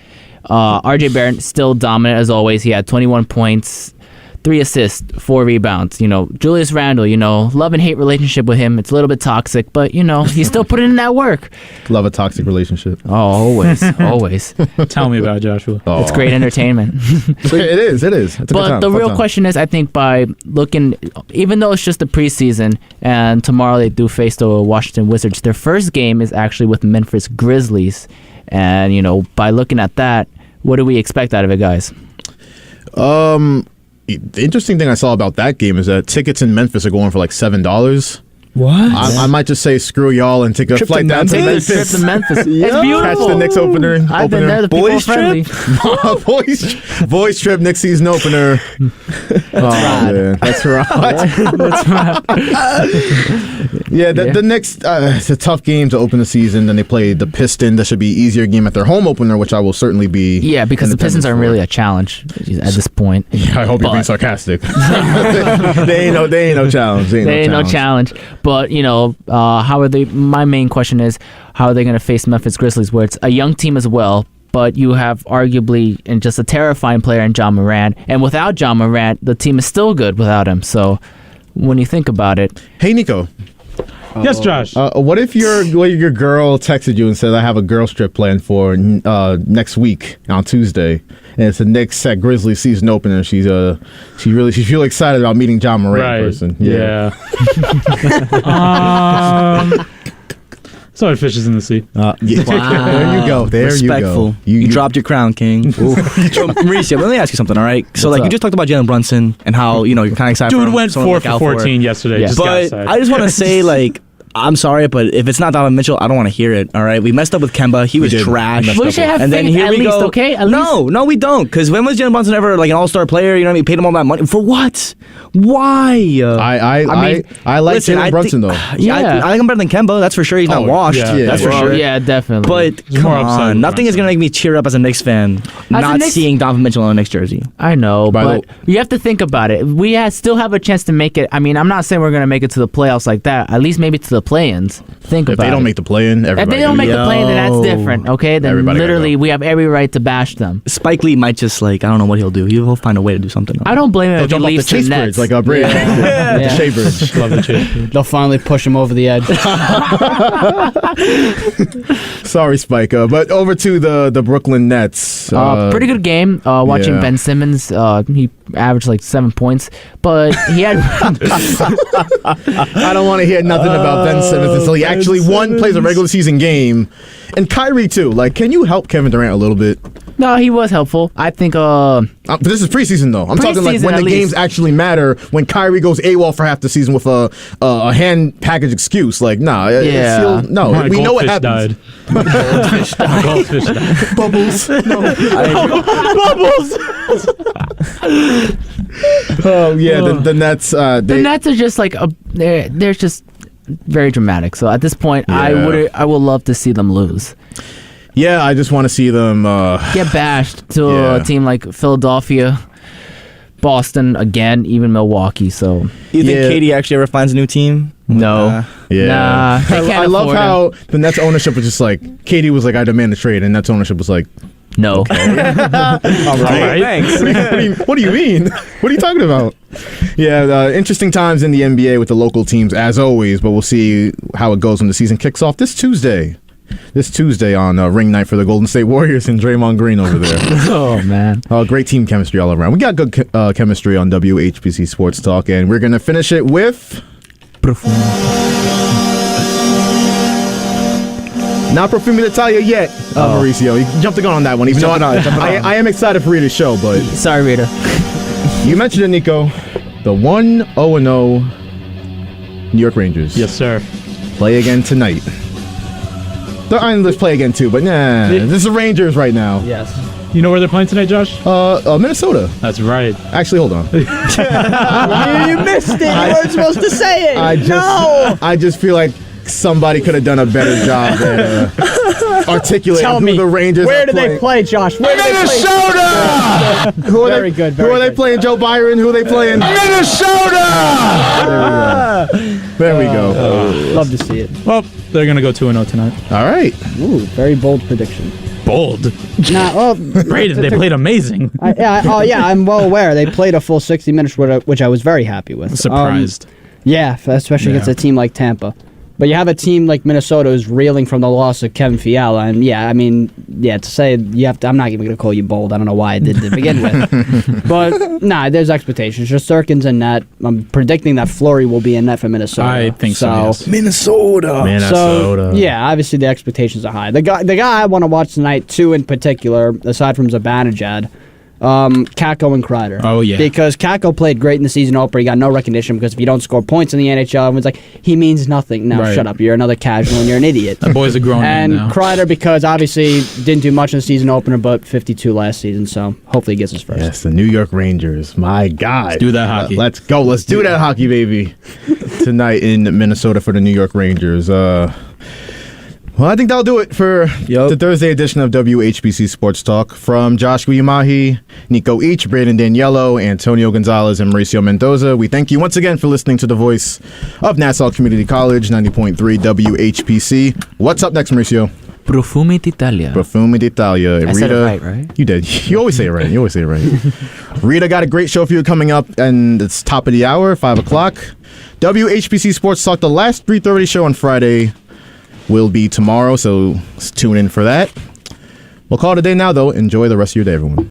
RJ Barrett still dominant as always. He had 21 points, 3 assists, 4 rebounds. Julius Randle, love and hate relationship with him. It's a little bit toxic, but he's still putting in that work. Love a toxic relationship. Oh, always. Tell me about it, Joshua. It's great entertainment. It is. It's a but the real question is, I think by looking, even though it's just the preseason, and tomorrow they do face the Washington Wizards, their first game is actually with Memphis Grizzlies. And, by looking at that, what do we expect out of it, guys? The interesting thing I saw about that game is that tickets in Memphis are going for like $7. What? I might just say screw y'all and take a flight down to Memphis. Trip to Memphis. It's beautiful. Catch the Knicks opener. I've been there. The boys trip. boys trip. Knicks season opener. That's right. That's right. Yeah, the Knicks. It's a tough game to open the season. Then they play the Pistons. That should be an easier game at their home opener, which I will certainly be. Yeah, because the Pistons aren't really a challenge at this point. Yeah, I hope you're being sarcastic. They ain't no challenge. They ain't no challenge. But, how are they? My main question is, how are they going to face Memphis Grizzlies, where it's a young team as well, but you have arguably and just a terrifying player in John Morant. And without John Morant, the team is still good without him. So when you think about it. Hey, Nico. Yes, Josh. What if your girl texted you and said, I have a girl trip planned for next week on Tuesday, and it's a Knicks at Grizzlies season opener. She's really excited about meeting John Morant in person. Yeah. Sorry, fishes in the sea. Wow. There you go. Respectful. You dropped your crown, King. Mauricio, let me ask you something, all right? So, you just talked about Jalen Brunson and how, you're kind of excited for him. Dude went 4 for 14 yesterday. Yeah. But I just want to say, I'm sorry, but if it's not Donovan Mitchell, I don't want to hear it. All right, we messed up with Kemba. He was trash. We should have faith at least, okay? At least. No, we don't. Because when was Jalen Brunson ever like an all-star player? You know what I mean? Paid him all that money for what? Why? I like Jalen Brunson though. Yeah, I think I'm better than Kemba. That's for sure. He's not washed. Yeah, that's for sure. Yeah, definitely. But come on, nothing is gonna make me cheer up as a Knicks fan. Not seeing Donovan Mitchell on a Knicks jersey. I know, but you have to think about it. We still have a chance to make it. I mean, I'm not saying we're gonna make it to the playoffs like that. At least maybe to the play-ins. Think about it. If they don't make the play-in, if they don't make the play-in, then that's different. Okay, then literally we have every right to bash them. Spike Lee might just I don't know what he'll do. He'll find a way to do something. I don't blame him if he leaves the Nets. Like a Braden. The Shea Bridge. Love the Shea. They'll finally push him over the edge. Sorry, Spike. But over to the Brooklyn Nets. Pretty good game. Watching Ben Simmons, he averaged like 7 points, but he had. I don't want to hear nothing about Ben Simmons until he actually plays a regular season game, and Kyrie too. Like, can you help Kevin Durant a little bit? No, he was helpful. I think. But this is preseason though. I'm talking like when the games actually matter. When Kyrie goes AWOL for half the season with a hand package excuse, like nah. We know what happens. Goldfish died. Bubbles. No. Bubbles. Oh yeah, the Nets. The Nets are just like they're just very dramatic. So at this point, I would love to see them lose. Yeah, I just want to see them get bashed to a team like Philadelphia, Boston again, even Milwaukee. So you think KD actually ever finds a new team? No. Nah. I love how the Nets ownership was just like KD was like, I demand a trade, and Nets ownership was like, no. Okay. All right. Thanks. What do you mean? What are you talking about? Yeah, interesting times in the NBA with the local teams as always, but we'll see how it goes when the season kicks off this Tuesday on ring night for the Golden State Warriors and Draymond Green over there. Oh, man. Great team chemistry all around. We got good chemistry on WHPC Sports Talk, and we're going to finish it with... Not Profume d'Italia yet, Mauricio. You jumped the gun on that one, even though I am excited for Rita's show, but... Sorry, Rita. You mentioned it, Nico. The 1-0-0 New York Rangers. Yes, sir. Play again tonight. The Islanders play again too, but this is the Rangers right now. Yes. You know where they're playing tonight, Josh? Minnesota. That's right. Actually, hold on. You missed it. You weren't supposed to say it. I just feel like somebody could have done a better job at articulating who the Rangers where are do they play, Josh? Where do they play? Minnesota! Who are they playing? Joe Byron? Who are they playing? Minnesota! There we go. Love to see it. Well, they're going to go 2-0 tonight. All right. Ooh, very bold prediction. Bold? Braden, they played amazing. I'm well aware. They played a full 60 minutes, which I was very happy with. Surprised. Especially against a team like Tampa. But you have a team like Minnesota who's reeling from the loss of Kevin Fiala, and to say I'm not even going to call you bold. I don't know why I did to begin with. But there's expectations. Shesterkin's in net. I'm predicting that Fleury will be in net for Minnesota. I think so. Yes. Minnesota. So, obviously the expectations are high. The guy I want to watch tonight, too, in particular, aside from Zibanejad, Kakko and Kreider. Oh, yeah. Because Kakko played great in the season opener. He got no recognition because if you don't score points in the NHL, everyone's like, he means nothing. No, shut up. You're another casual and you're an idiot. That boy's a grown man now. And Kreider, because obviously didn't do much in the season opener, but 52 last season, so hopefully he gets his first. Yes, the New York Rangers. My God. Let's do that hockey. Let's go. Let's do that hockey, baby. Tonight in Minnesota for the New York Rangers. Well, I think that'll do it for the Thursday edition of WHPC Sports Talk. From Joshua Umahi, Nico Each, Braden Danielo, Antonio Gonzalez, and Mauricio Mendoza, we thank you once again for listening to the voice of Nassau Community College, 90.3 WHPC. What's up next, Mauricio? Profume d'Italia. Profume d'Italia. I said it right? You did. You always say it right. Rita got a great show for you coming up, and it's top of the hour, 5 o'clock. WHPC Sports Talk, the last 3:30 show on Friday, will be tomorrow, so tune in for that. We'll call it a day now, though. Enjoy the rest of your day, everyone.